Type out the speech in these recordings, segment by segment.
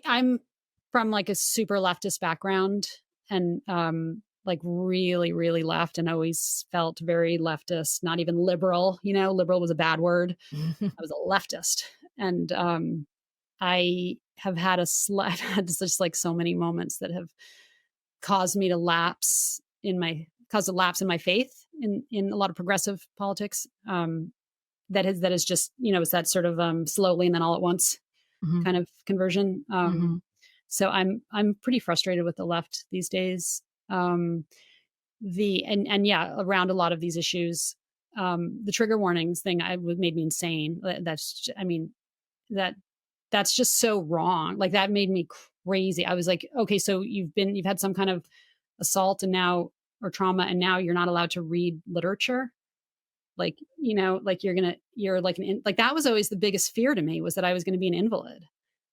I'm from like a super leftist background and like really, really left, and always felt very leftist, not even liberal. Liberal was a bad word. I was a leftist. And I have had I've had just like so many moments that have caused me to caused a lapse in my faith in a lot of progressive politics. That is just, it's that sort of slowly and then all at once Mhm. kind of conversion. Mhm. So I'm pretty frustrated with the left these days. And yeah, around a lot of these issues, the trigger warnings thing made me insane. That that's just so wrong. Like that made me crazy. I was like, okay, so you've had some kind of assault or trauma, and now you're not allowed to read literature. Like, like you're like like that was always the biggest fear to me, was that I was going to be an invalid,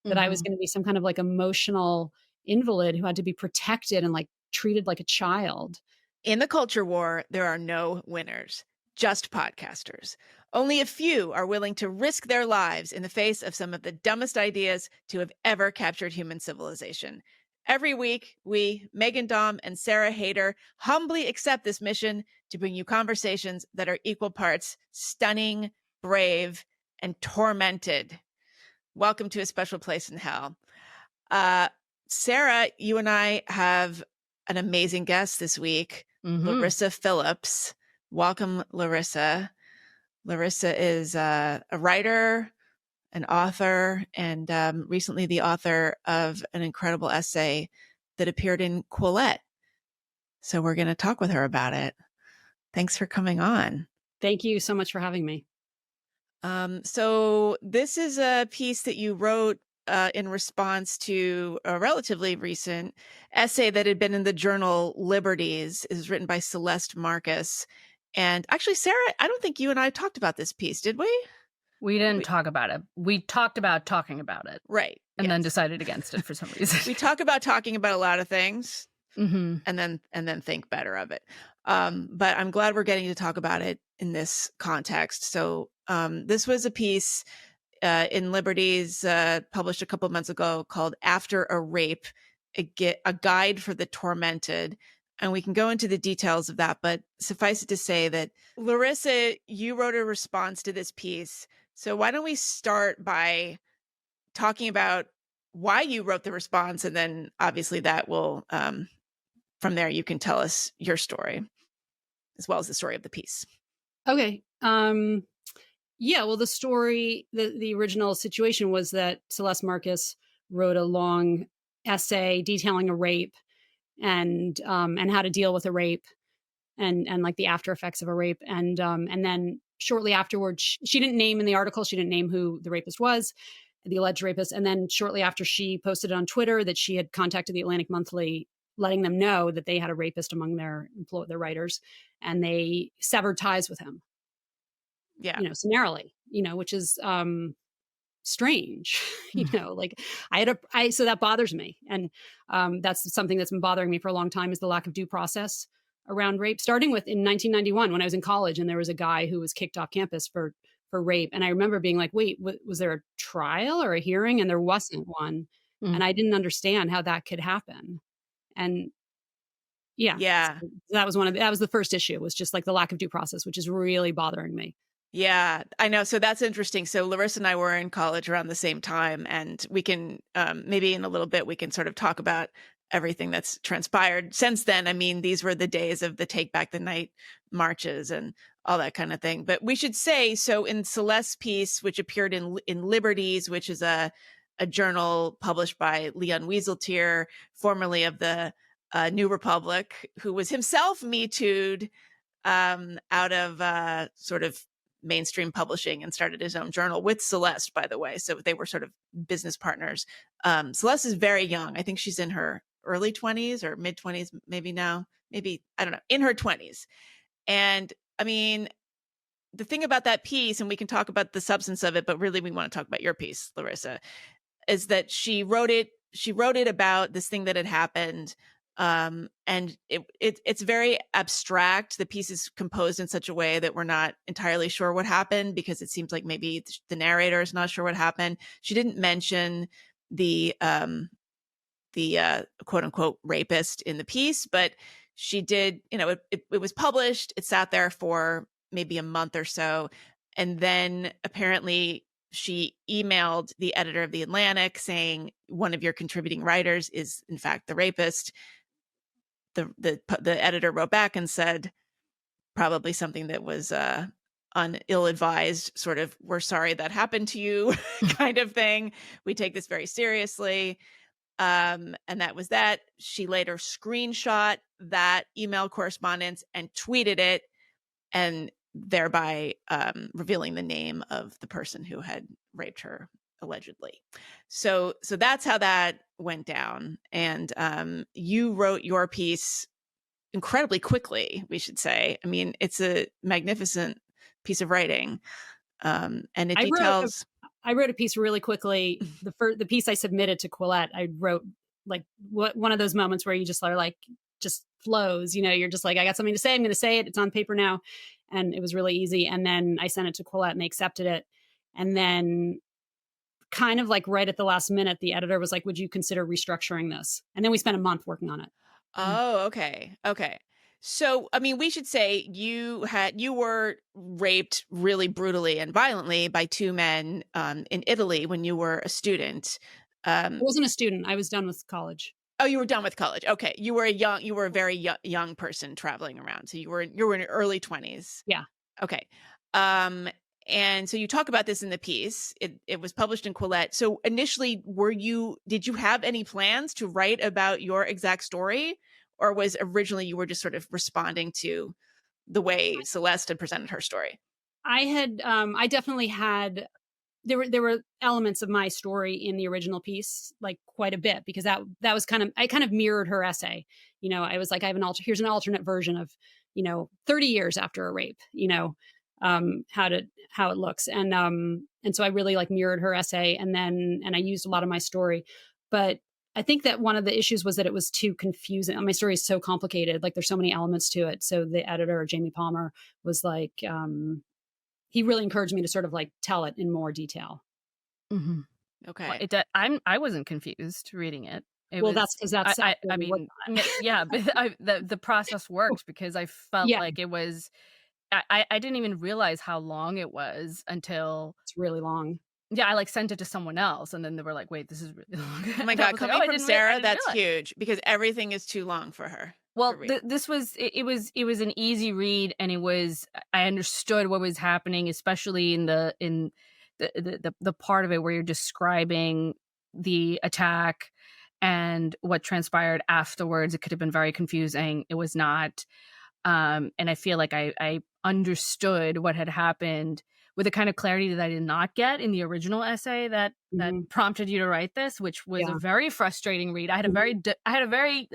that I was Mhm. going to be some kind of like emotional invalid who had to be protected and like treated like a child. In the culture war, there are no winners, just podcasters. Only a few are willing to risk their lives in the face of some of the dumbest ideas to have ever captured human civilization. Every week, we, Megan Daum and Sarah Hayter, humbly accept this mission to bring you conversations that are equal parts stunning, brave, and tormented. Welcome to A Special Place in Hell. Sarah, you and I have an amazing guest this week, Larissa Phillips. Welcome, Larissa. Larissa is a writer, an author, and recently the author of an incredible essay that appeared in Quillette. So we're going to talk with her about it. Thanks for coming on. Thank you so much for having me. So this is a piece that you wrote in response to a relatively recent essay that had been in the journal Liberties. It was written by Celeste Marcus. And actually, Sarah, I don't think you and I talked about this piece, did we? We didn't talk about it. We talked about talking about it. Right. And then decided against it for some reason. We talk about talking about a lot of things Mm-hmm. and then think better of it. But I'm glad we're getting to talk about it in this context. So this was a piece in Liberties published a couple months ago called After a Rape, a Guide for the Tormented. And we can go into the details of that, but suffice it to say that, Larissa, you wrote a response to this piece. So why don't we start by talking about why you wrote the response, and then obviously that will, from there, you can tell us your story as well as the story of the piece. Okay. Yeah, well, the original situation was that Celeste Marcus wrote a long essay detailing a rape and how to deal with a rape and like the after effects of a rape. And then shortly afterwards, she didn't name in the article, she didn't name who the rapist was, the alleged rapist. And then shortly after, she posted on Twitter that she had contacted the Atlantic Monthly, letting them know that they had a rapist among their writers, and they severed ties with him. Yeah. Summarily, which is strange. Like so that bothers me. And that's something that's been bothering me for a long time, is the lack of due process around rape, starting with in 1991 when I was in college, and there was a guy who was kicked off campus for rape. And I remember being like, wait, was there a trial or a hearing? And there wasn't one. Mm. And I didn't understand how that could happen. And yeah, so that was the first issue, was just like the lack of due process, which is really bothering me. Yeah, I know. So that's interesting. So Larissa and I were in college around the same time, and we can maybe in a little bit we can sort of talk about everything that's transpired since then. I mean, these were the days of the Take Back the Night marches and all that kind of thing. But we should say, so in Celeste's piece, which appeared in Liberties, which is a journal published by Leon Wieseltier, formerly of the New Republic, who was himself Me Too'd out of sort of mainstream publishing and started his own journal with Celeste, by the way. So they were sort of business partners. Celeste is very young. I think she's in her early 20s or mid 20s, maybe now, maybe, I don't know, in her 20s. And I mean, the thing about that piece, and we can talk about the substance of it, but really we want to talk about your piece, Larissa, is that she wrote it about this thing that had happened. And it's very abstract. The piece is composed in such a way that we're not entirely sure what happened, because it seems like maybe the narrator is not sure what happened. She didn't mention the quote unquote rapist in the piece, but she did, it was published. It sat there for maybe a month or so. And then apparently she emailed the editor of The Atlantic saying one of your contributing writers is in fact the rapist. The editor wrote back and said probably something that was ill-advised, sort of, we're sorry that happened to you kind of thing. We take this very seriously. And that was that. She later screenshot that email correspondence and tweeted it, and thereby revealing the name of the person who had raped her allegedly. So that's how that went down. And you wrote your piece incredibly quickly, we should say. I mean, it's a magnificent piece of writing, and it I wrote a details. I wrote a piece really quickly. The piece I submitted to Quillette, I wrote like one of those moments where you just are like, just flows, you're just like, I got something to say. I'm going to say it. It's on paper now. And it was really easy. And then I sent it to Quillette and they accepted it. And then kind of like right at the last minute, the editor was like, would you consider restructuring this? And then we spent a month working on it. Oh, okay. Okay. So, I mean, we should say you were raped really brutally and violently by two men in Italy when you were a student. I wasn't a student. I was done with college. Oh, you were done with college. Okay. You were a very young person traveling around. So you were in your early 20s. Yeah. Okay. And so you talk about this in the piece. It was published in Quillette. So initially, did you have any plans to write about your exact story? Or was originally you were just sort of responding to the way Celeste had presented her story? I definitely had, there were elements of my story in the original piece, like quite a bit, because that was I kind of mirrored her essay. I was like, here's an alternate version of, 30 years after a rape, how it looks. And so I really like mirrored her essay, and I used a lot of my story. But I think that one of the issues was that it was too confusing. My story is so complicated. Like there's so many elements to it. So the editor, Jamie Palmer, was like, he really encouraged me to sort of like tell it in more detail. Mm-hmm. Well, Okay. I wasn't confused reading it. It Well, was that's because that's I mean, yeah, but the process worked because I felt yeah, like it was. I didn't even realize how long it was until. it's really long. Yeah, I like sent it to someone else, and then they were like, "Wait, this is really long." Oh my And I God. was like, Coming "Oh, from I Sarah, didn't that's realize." huge because everything is too long for her to Well, read. this was an easy read, and I understood what was happening, especially in the part of it where you're describing the attack and what transpired afterwards. It could have been very confusing. It was not. And I feel like I understood what had happened with a kind of clarity that I did not get in the original essay that Mhm. prompted you to write this, which was a Yeah. very frustrating read. I had a Mhm. very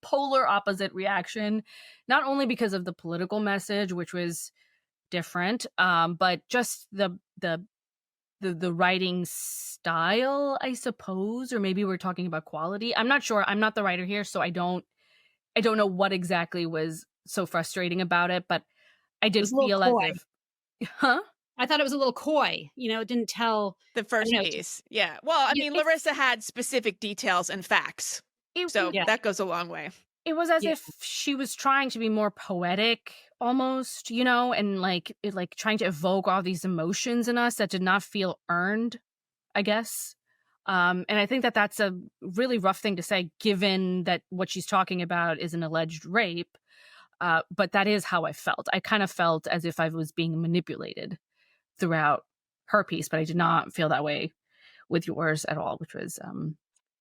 polar opposite reaction, not only because of the political message, which was different, but just the writing style, I suppose, or maybe we're talking about quality. I'm not sure. I'm not the writer here, so I don't know what exactly was so frustrating about it, but I It did was a little feel as coy. if. Huh? I thought it was a little coy. It didn't tell. The I don't first know. piece. Yeah. Well, I Yeah, mean, Larissa had specific details and facts. So Yeah. that goes a long way. it was as Yeah. if she was trying to be more poetic almost, and like trying to evoke all these emotions in us that did not feel earned, I guess. And I think that that's a really rough thing to say, given that what she's talking about is an alleged rape. But that is how I felt. I kind of felt as if I was being manipulated throughout her piece, but I did not feel that way with yours at all, which was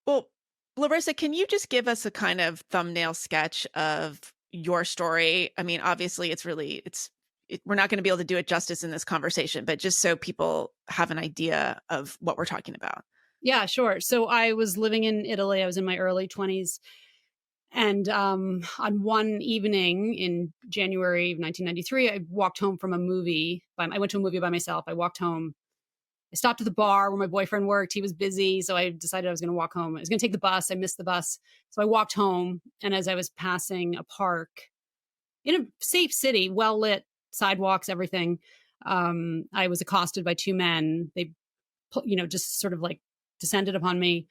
Well, Larissa, can you just give us a kind of thumbnail sketch of your story? I mean, obviously, we're not going to be able to do it justice in this conversation, but just so people have an idea of what we're talking about. Yeah, sure. So I was living in Italy. I was in my early 20s. And on one evening in January of 1993, I walked home from a movie. I went to a movie by myself. I walked home. I stopped at the bar where my boyfriend worked. He was busy. So I decided I was going to walk home. I was going to take the bus. I missed the bus. So I walked home. And as I was passing a park in a safe city, well lit, sidewalks, everything, I was accosted by two men. They, just sort of like descended upon me,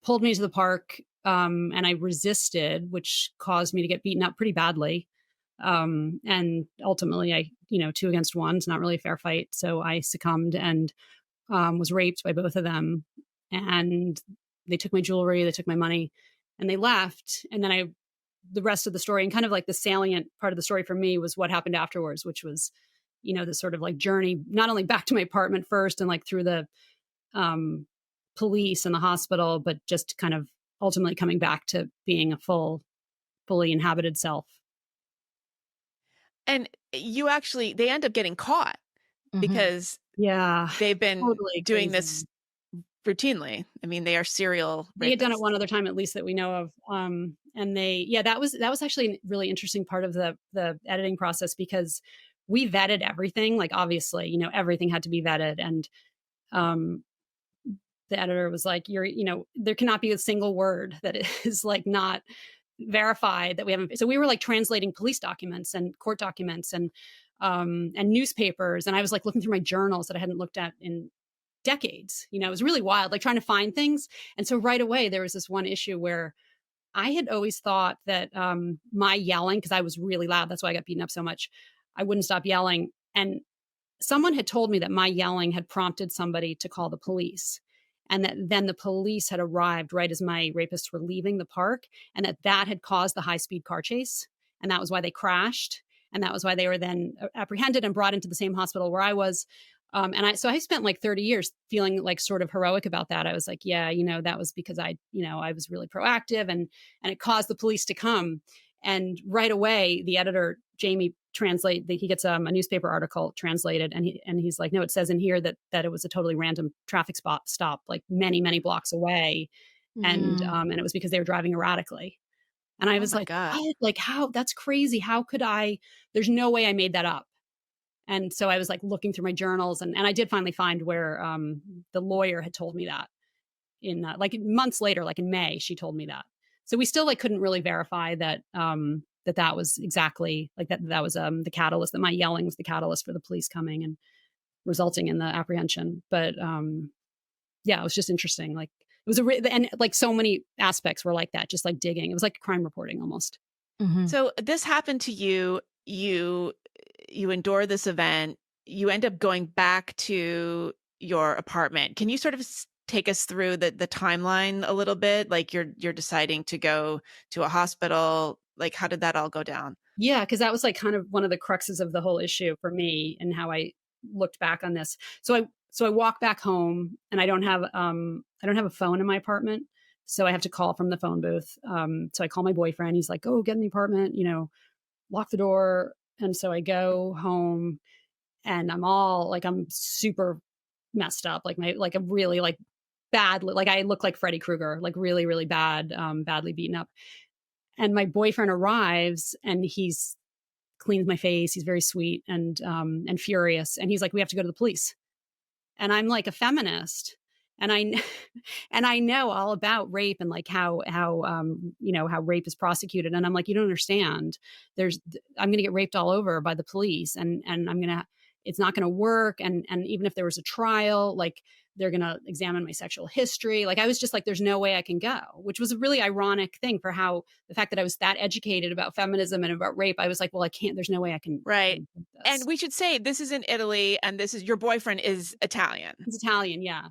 pulled me to the park, and I resisted, which caused me to get beaten up pretty badly. And ultimately, two against one, it's not really a fair fight. So I succumbed and was raped by both of them. And they took my jewelry, they took my money, and they left. And then the rest of the story, and kind of like the salient part of the story for me, was what happened afterwards, which was, this sort of like journey, not only back to my apartment first and like through the um, police and the hospital, but just kind of ultimately coming back to being a fully inhabited self. And they end up getting caught Mhm. because Yeah, they've been totally doing this crazy. routinely. I mean, they are serial They had done it rapists. one other time, at least that we know of. And yeah, that was actually a really interesting part of the editing process, because we vetted everything. Like, obviously, everything had to be vetted, and um, the editor was like, there cannot be a single word that is like not verified that we haven't. So we were like translating police documents and court documents and newspapers, and I was like looking through my journals that I hadn't looked at in decades. It was really wild, like trying to find things. And so right away there was this one issue where I had always thought that my yelling, because I was really loud, that's why I got beaten up so much. I wouldn't stop yelling, and someone had told me that my yelling had prompted somebody to call the police, and that then the police had arrived right as my rapists were leaving the park, and that had caused the high speed car chase, and that was why they crashed, and that was why they were then apprehended and brought into the same hospital where I was. And I spent like 30 years feeling like sort of heroic about that. I was like, yeah, that was because I was really proactive, and it caused the police to come. And right away, the editor, Jamie, he gets a newspaper article translated, and he's like, no, it says in here that it was a totally random traffic stop, like many, many blocks away. Mm. And it was because they were driving erratically. And I Oh was my like, god. what? Like, how? That's crazy. How could I? There's no way I made that up. And so I was like looking through my journals, and I did finally find where the lawyer had told me that in like months later, like in May, she told me that. So we still like couldn't really verify that that was exactly like that was the catalyst, that my yelling was the catalyst for the police coming and resulting in the apprehension. But yeah, it was just interesting. Like, it was and like so many aspects were like that, just like digging. It was like crime reporting almost. Mhm. So this happened to you. You endure this event. You end up going back to your apartment. Can you sort of take us through the timeline a little bit? Like you're deciding to go to a hospital. Like how did that all go down? Yeah, because that was like kind of one of the cruxes of the whole issue for me and how I looked back on this. So I walk back home, and I don't have a phone in my apartment. So I have to call from the phone booth. So I call my boyfriend. He's like, "Oh, get in the apartment, lock the door." And so I go home, and I'm super messed up. Like I'm really like badly, like I look like Freddy Krueger, like really, really bad, badly beaten up. And my boyfriend arrives, and he's cleans my face. He's very sweet and furious. And he's like, "We have to go to the police." And I'm like a feminist, and and I know all about rape and like how rape is prosecuted. And I'm like, "You don't understand. I'm going to get raped all over by the police, and it's not going to work. And even if there was a trial, like they're going to examine my sexual history." Like, I was just like, "There's no way I can go," which was a really ironic thing for how the fact that I was that educated about feminism and about rape. I was like, "Well, I can't. There's no way I can Right. do And this." we should say this is in Italy, and this is your boyfriend is Italian. It's Italian, yeah.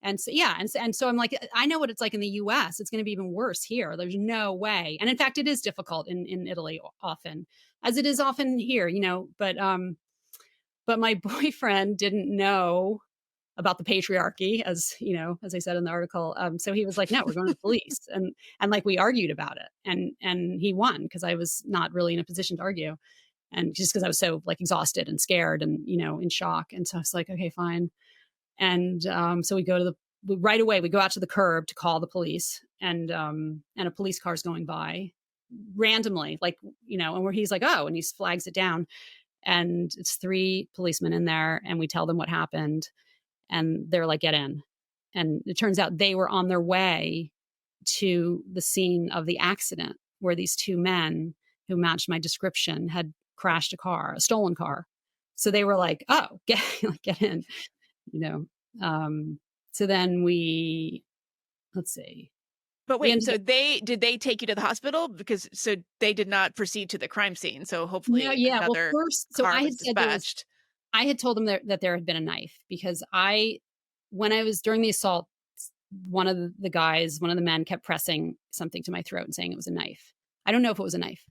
And so, yeah, and so I'm like, I know what it's like in the US. It's going to be even worse here. There's no way. And in fact, it is difficult in Italy often, as it is often here, but my boyfriend didn't know about the patriarchy, as I said in the article. So he was like, "No, we're going to the police." And like we argued about it, and he won, because I was not really in a position to argue, and just because I was so like exhausted and scared and in shock. And so I was like, "Okay, fine." And so right away we go out to the curb to call the police, and a police car's going by randomly, like, and where he's like, "Oh," and he flags it down, and it's three policemen in there, and we tell them what happened, and they're like, "Get in." And it turns out they were on their way to the scene of the accident, where these two men who matched my description had crashed a stolen car. So they were like, "Oh, get like, get in," you know. Um, so then we let's see. But We wait, ended so up did they take you to the hospital? Because so they did not proceed to the crime scene, so no, hopefully yeah, well, another first so car I was had said there was dispatched. I had told them that there had been a knife because when I was during the assault, one of the men kept pressing something to my throat and saying it was a knife. I don't know if it was a knife,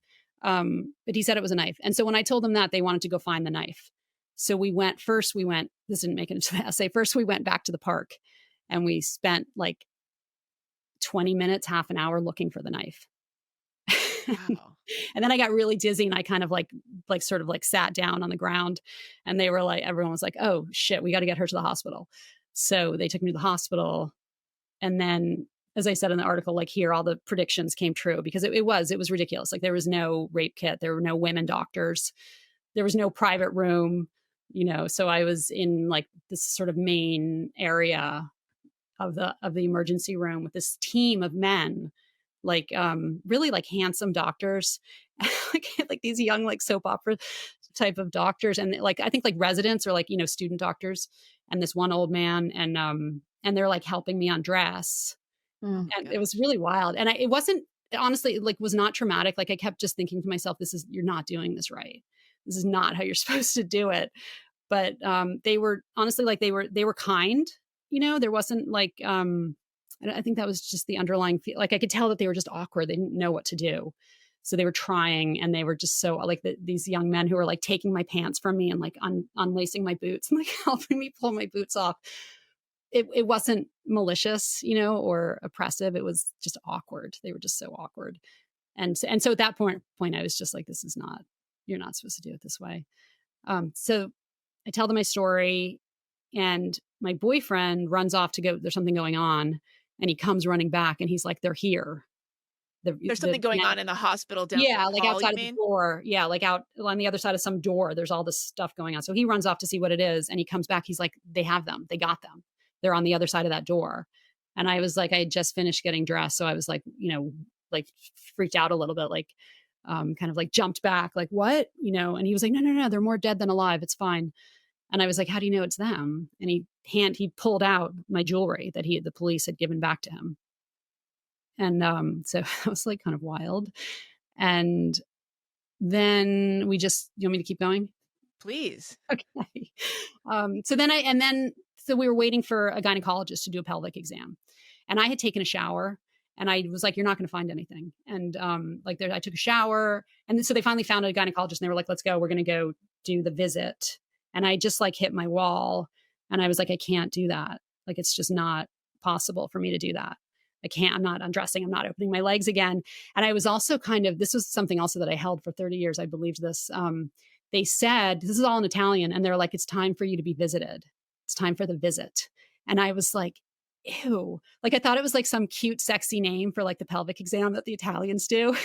but he said it was a knife. And so when I told them that, they wanted to go find the knife. So this didn't make it into the essay. First, we went back to the park and we spent like 20 minutes, half an hour looking for the knife. Wow. And then I got really dizzy and I kind of sort of like sat down on the ground and they were like, everyone was like, oh shit, we got to get her to the hospital. So they took me to the hospital. And then, as I said in the article, like here, all the predictions came true because it was ridiculous. Like there was no rape kit. There were no women doctors. There was no private room, so I was in like this sort of main area of the emergency room with this team of men, like really like handsome doctors, like these young like soap opera type of doctors, and like I think like residents or like student doctors, and this one old man, and they're like helping me undress, Oh my and it was gosh. really wild. And it wasn't honestly, it, like was not traumatic. Like I kept just thinking to myself, you're not doing this right. This is not how you're supposed to do it. But they were honestly like they were kind. There wasn't like I think that was just the underlying feel. Like I could tell that they were just awkward. They didn't know what to do. So they were trying, and they were just so like these young men who were like taking my pants from me and like unlacing my boots and like helping me pull my boots off. It wasn't malicious, or oppressive. It was just awkward. They were just so awkward. And so at that point, I was just like, this is not. You're not supposed to do it this way. So I tell them my story, and my boyfriend runs off to go. There's something going on, and he comes running back, and he's like, "They're here." There's something going Men, on in the hospital down the yeah, like hall, outside you of the mean? door, yeah, like out on the other side of some door. There's all this stuff going on. So he runs off to see what it is, and he comes back. He's like, "They have them. They got them. They're on the other side of that door." And I was like, I had just finished getting dressed, so I was like, like freaked out a little bit, like kind of like jumped back, like what, And he was like, "No, no, no, they're more dead than alive. It's fine." And I was like, "How do you know it's them?" And he pulled out my jewelry that the police had given back to him. And so that was like kind of wild. And then you want me to keep going? Please. Okay. So we were waiting for a gynecologist to do a pelvic exam. And I had taken a shower and I was like, "You're not going to find anything." And like there, I took a shower. And then, so they finally found a gynecologist and they were like, "Let's go. We're going to go do the visit." And I just like hit my wall and I was like, "I can't do that. Like, it's just not possible for me to do that. I can't, I'm not undressing. I'm not opening my legs again." And I was also this was something also that I held for 30 years. I believed this. They said, this is all in Italian, and they're like, "It's time for you to be visited. It's time for the visit." And I was like, ew. Like I thought it was like some cute, sexy name for like the pelvic exam that the Italians do.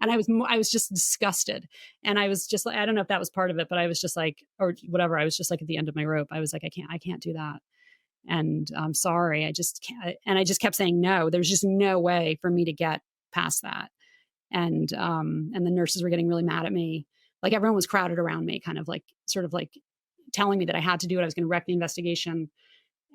And I was just disgusted. And I was just like, I don't know if that was part of it, but I was just like, or whatever. I was just like at the end of my rope. I was like, I can't do that. And I'm sorry. I just can't. And I just kept saying no. There's just no way for me to get past that. And the nurses were getting really mad at me. Like everyone was crowded around me, kind of like sort of like telling me that I had to do it. I was going to wreck the investigation.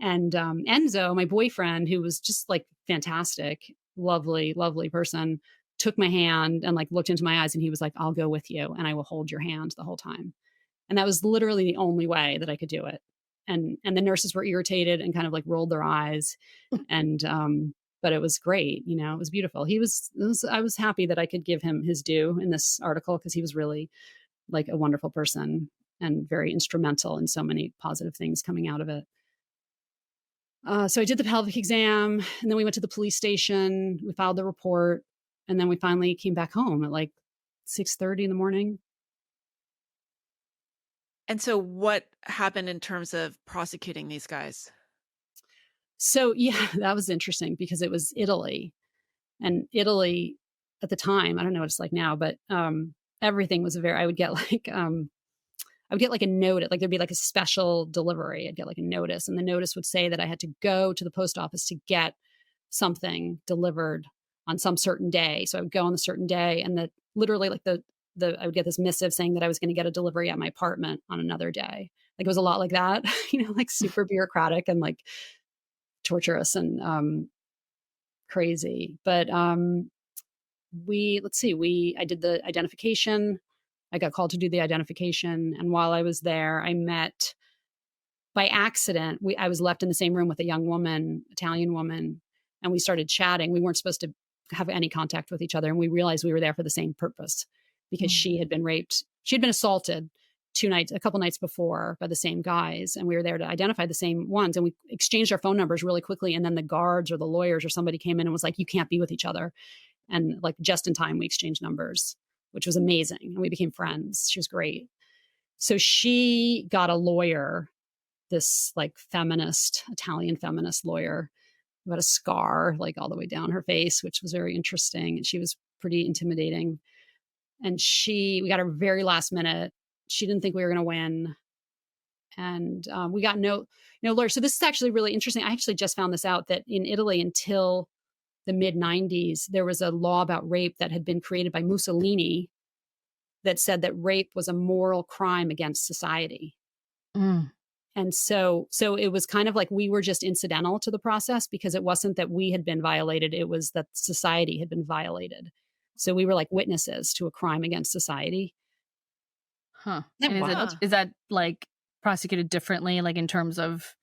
And Enzo, my boyfriend, who was just like fantastic, lovely, lovely person, took my hand and like looked into my eyes and he was like, "I'll go with you and I will hold your hand the whole time." And that was literally the only way that I could do it. And the nurses were irritated and kind of like rolled their eyes. And but it was great, it was beautiful. I was happy that I could give him his due in this article because he was really like a wonderful person and very instrumental in so many positive things coming out of it. So I did the pelvic exam, and then we went to the police station. We filed the report, and then we finally came back home at like 6:30 in the morning. And so what happened in terms of prosecuting these guys? So yeah, that was interesting because it was Italy, and Italy at the time, I don't know what it's like now, but everything was I would get like I would get like a notice, like there'd be like a special delivery. I'd get like a notice, and the notice would say that I had to go to the post office to get something delivered on some certain day. So I would go on the certain day, and literally like the I would get this missive saying that I was going to get a delivery at my apartment on another day. Like it was a lot like that, like super bureaucratic and like torturous. And crazy. But I did the identification. I got called to do the identification, and while I was there, I met by accident. I was left in the same room with a young woman, Italian woman, and we started chatting. We weren't supposed to have any contact with each other, and we realized we were there for the same purpose because Mm. she had been raped. She had been assaulted a couple nights before by the same guys, and we were there to identify the same ones. And we exchanged our phone numbers really quickly. And then the guards or the lawyers or somebody came in and was like, "You can't be with each other." And like just in time, we exchanged numbers, which was amazing. And we became friends. She was great. So she got a lawyer, this like feminist, Italian feminist lawyer, who had a scar like all the way down her face, which was very interesting. And she was pretty intimidating. And we got her very last minute. She didn't think we were going to win. And we got no lawyer. So this is actually really interesting. I actually just found this out that in Italy until the mid 90s, there was a law about rape that had been created by Mussolini that said that rape was a moral crime against society. Mm. And so it was kind of like we were just incidental to the process because it wasn't that we had been violated, it was that society had been violated. So we were like witnesses to a crime against society. Huh. Isn't And that wild? is that like prosecuted differently, like in terms of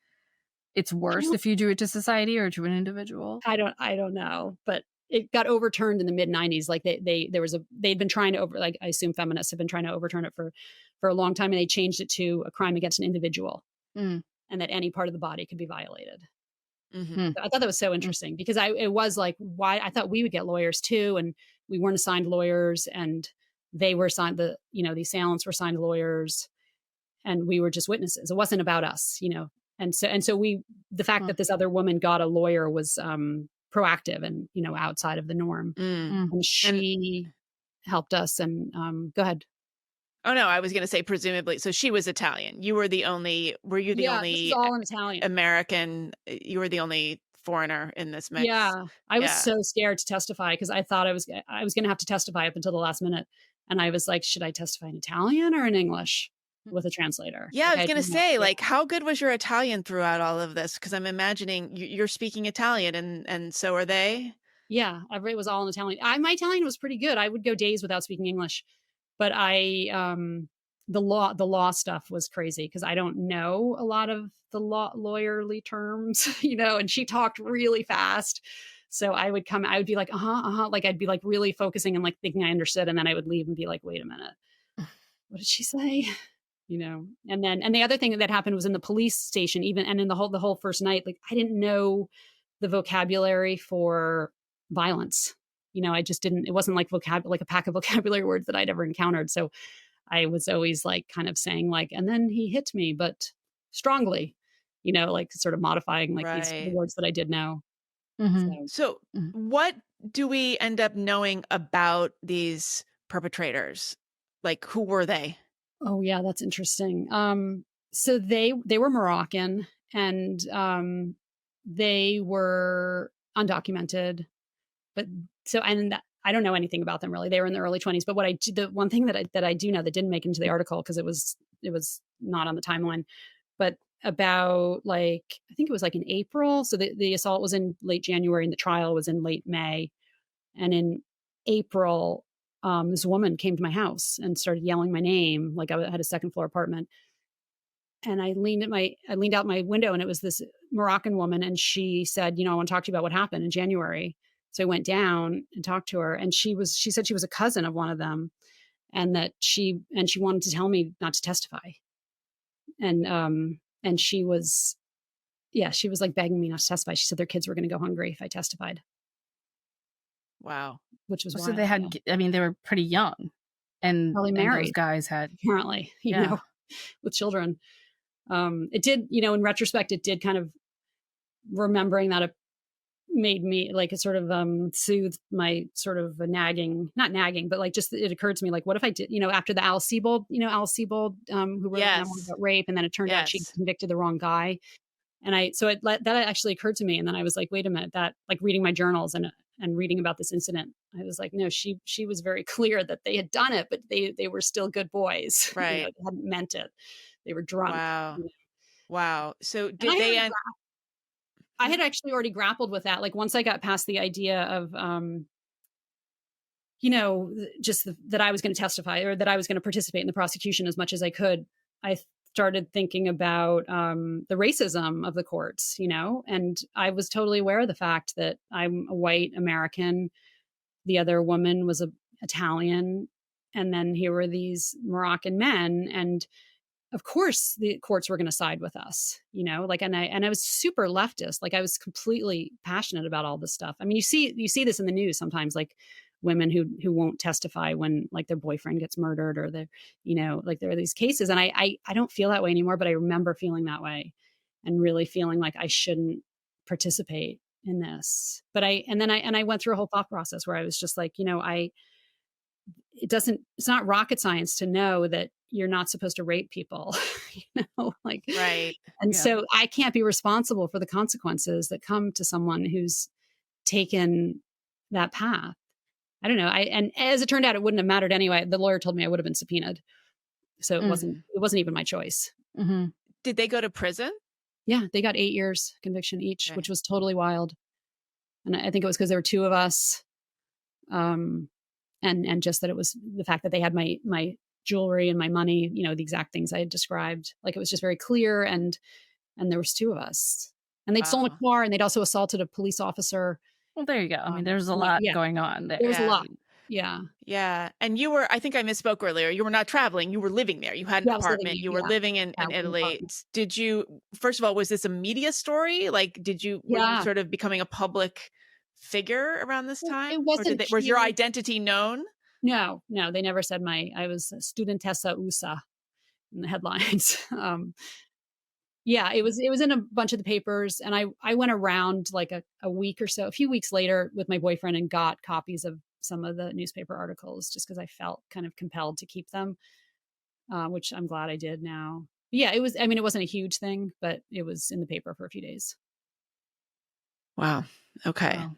it's I worse don't if you do it to society or to an individual? I don't know, but it got overturned in the mid 90s. Like they'd been trying to like I assume feminists have been trying to overturn it for a long time, and they changed it to a crime against an individual Mm. and that any part of the body could be violated. Mhm. Hmm. I thought that was so Mm. interesting because it was like, why I thought we would get lawyers too, and we weren't assigned lawyers, and they were assigned the assailants were assigned lawyers, and we were just witnesses. It wasn't about us, and so the fact Huh. that this other woman got a lawyer was proactive and outside of the norm, Mm. Mm. and And she helped us. And go ahead. oh, no, I was gonna say presumably so she was Italian. Were you the Yeah, this is only all in Italian. American you were the only foreigner in this mix? Yeah, I was Yeah. so scared to testify because I thought I was gonna have to testify up until the last minute, and I was like, "Should I testify in Italian or in English with a translator?" Yeah, I Like, was I gonna didn't know. say, Yeah, like, how good was your Italian throughout all of this? Because 'Cause I'm imagining you're speaking Italian and so are they? yeah, it was all in Italian. My Italian was pretty good. I would go days without speaking English, but the law stuff was crazy because I don't know a lot of the lawyerly terms, and she talked really fast. So I would be like, like I'd be like really focusing and like thinking I understood, and then I would leave and be like, wait a minute, what did she say? And the other thing that happened was in the police station, even and in the whole first night, like I didn't know the vocabulary for violence. I just didn't. It wasn't like a pack of vocabulary words that I'd ever encountered. So I was always like kind of saying like, and then he hit me, but strongly, like sort of modifying like the Right. words that I did know. Mhm. So, So, Mhm. what do we end up knowing about these perpetrators? Like, who were they? oh yeah, that's interesting. So they were Moroccan, and they were undocumented, but I don't know anything about them really. They were in their early 20s, but the one thing that I do know that didn't make it into the article because it was not on the timeline, but about like I think it was like in April. So the assault was in late January and the trial was in late May. And in April, this woman came to my house and started yelling my name. Like I had a second floor apartment, and I leaned out my window, and it was this Moroccan woman, and she said, "I want to talk to you about what happened in January." So I went down and talked to her, and she said she was a cousin of one of them, and that she wanted to tell me not to testify, and she was like begging me not to testify. She said their kids were going to go hungry if I testified, Wow. which was So they wild. Yeah, had I mean, they were pretty young, probably and those married guys had apparently, yeah. with children. It did, in retrospect, it did kind of remembering that it made me like it sort of soothed my sort of nagging, not nagging, but like just it occurred to me like, what if I did, after the Al Siebold, who wrote a memoir Yes. about rape, and then it turned out she Yes. convicted the wrong guy. And that actually occurred to me. And then I was like, wait a minute, that like reading my journals and reading about this incident, I was like, no, she was very clear that they had done it, but they were still good boys. Right. They hadn't meant it. They were drunk. Wow. Wow. So And did I they had end I had actually already grappled with that. Like once I got past the idea of, that I was going to testify or that I was going to participate in the prosecution as much as I could, I started thinking about the racism of the courts, and I was totally aware of the fact that I'm a white American. The other woman was a Italian. And then here were these Moroccan men. And of course the courts were going to side with us, like, and I was super leftist. Like I was completely passionate about all this stuff. I mean, you see this in the news sometimes, like women who won't testify when like their boyfriend gets murdered or they're, like there are these cases. And I don't feel that way anymore, but I remember feeling that way and really feeling like I shouldn't participate in this. But I went through a whole thought process where I was just like, it's not rocket science to know that you're not supposed to rape people, like, Right. and Yeah. so I can't be responsible for the consequences that come to someone who's taken that path. I don't know. And as it turned out, it wouldn't have mattered anyway. The lawyer told me I would have been subpoenaed. So it Mm. wasn't even my choice. Mhm. Did they go to prison? Yeah, they got 8 years conviction each, Okay. which was totally wild. And I think it was because there were two of us. Um, and just that it was the fact that they had my jewelry and my money, the exact things I had described. Like it was just very clear, and there was two of us. And they'd stolen Wow. a car and they'd also assaulted a police officer. Well, there you go. I mean, there's a lot Yeah, going on there there. was a Yeah. lot. Yeah. Yeah. And you were, I think I misspoke earlier. You were not traveling. You were living there. You had an Yeah, I was living apartment. there. You were Yeah. living Yeah, in with an Italy. apartment. Did you, first of all, was this a media story? Like, were you Yeah. sort of becoming a public figure around this It time? Or wasn't was your huge. identity known? No, no, they never said I was a studentessa USA in the headlines. Yeah, it was in a bunch of the papers, and I went around like a week or so, a few weeks later with my boyfriend and got copies of some of the newspaper articles just because I felt kind of compelled to keep them, which I'm glad I did now. Yeah, it was. I mean, it wasn't a huge thing, but it was in the paper for a few days. Wow. Okay. Wow.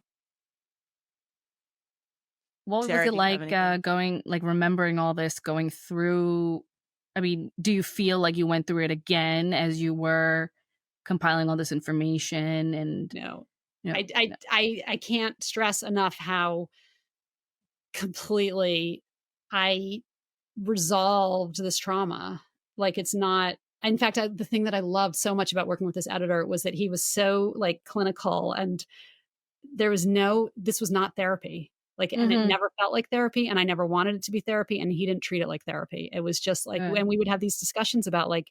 What was Sarah, it do you have like, anything? going like, remembering all this, going through I mean, do you feel like you went through it again as you were compiling all this information and No, you know I I no. I can't stress enough how completely I resolved this trauma. Like it's not. In fact, the thing that I loved so much about working with this editor was that he was so like clinical, and this was not therapy. Like, and it Mhm. never felt like therapy, and I never wanted it to be therapy, and he didn't treat it like therapy. It was just like Good. when we would have these discussions about like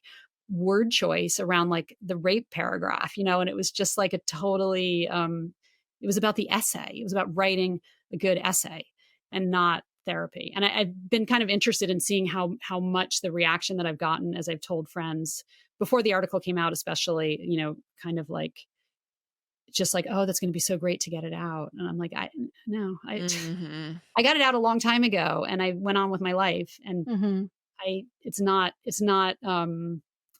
word choice around like the rape paragraph, and it was just like a totally it was about the essay. It was about writing a good essay and not therapy. And I've been kind of interested in seeing how much the reaction that I've gotten as I've told friends before the article came out, especially, kind of like just like, "Oh, that's gonna be so great to get it out." And I'm like, "I no, I Hmm. I got it out a long time ago, and I went on with my life, and Mhm. it's not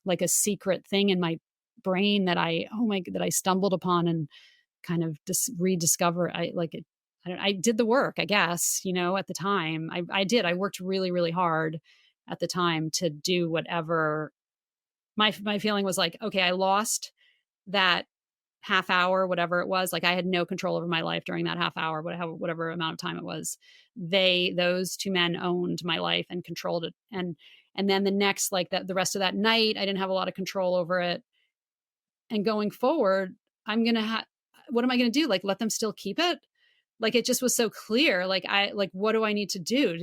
like a secret thing in my brain that I stumbled upon and kind of rediscover. I did the work, I guess, at the time. I did. I worked really, really hard at the time to do whatever. My feeling was like, okay, I lost that half hour, whatever it was. Like I had no control over my life during that half hour, whatever amount of time it was. Those two men owned my life and controlled it. And then the next, like the rest of that night, I didn't have a lot of control over it. And going forward, what am I going to do? Like let them still keep it? Like it just was so clear. What do I need to do?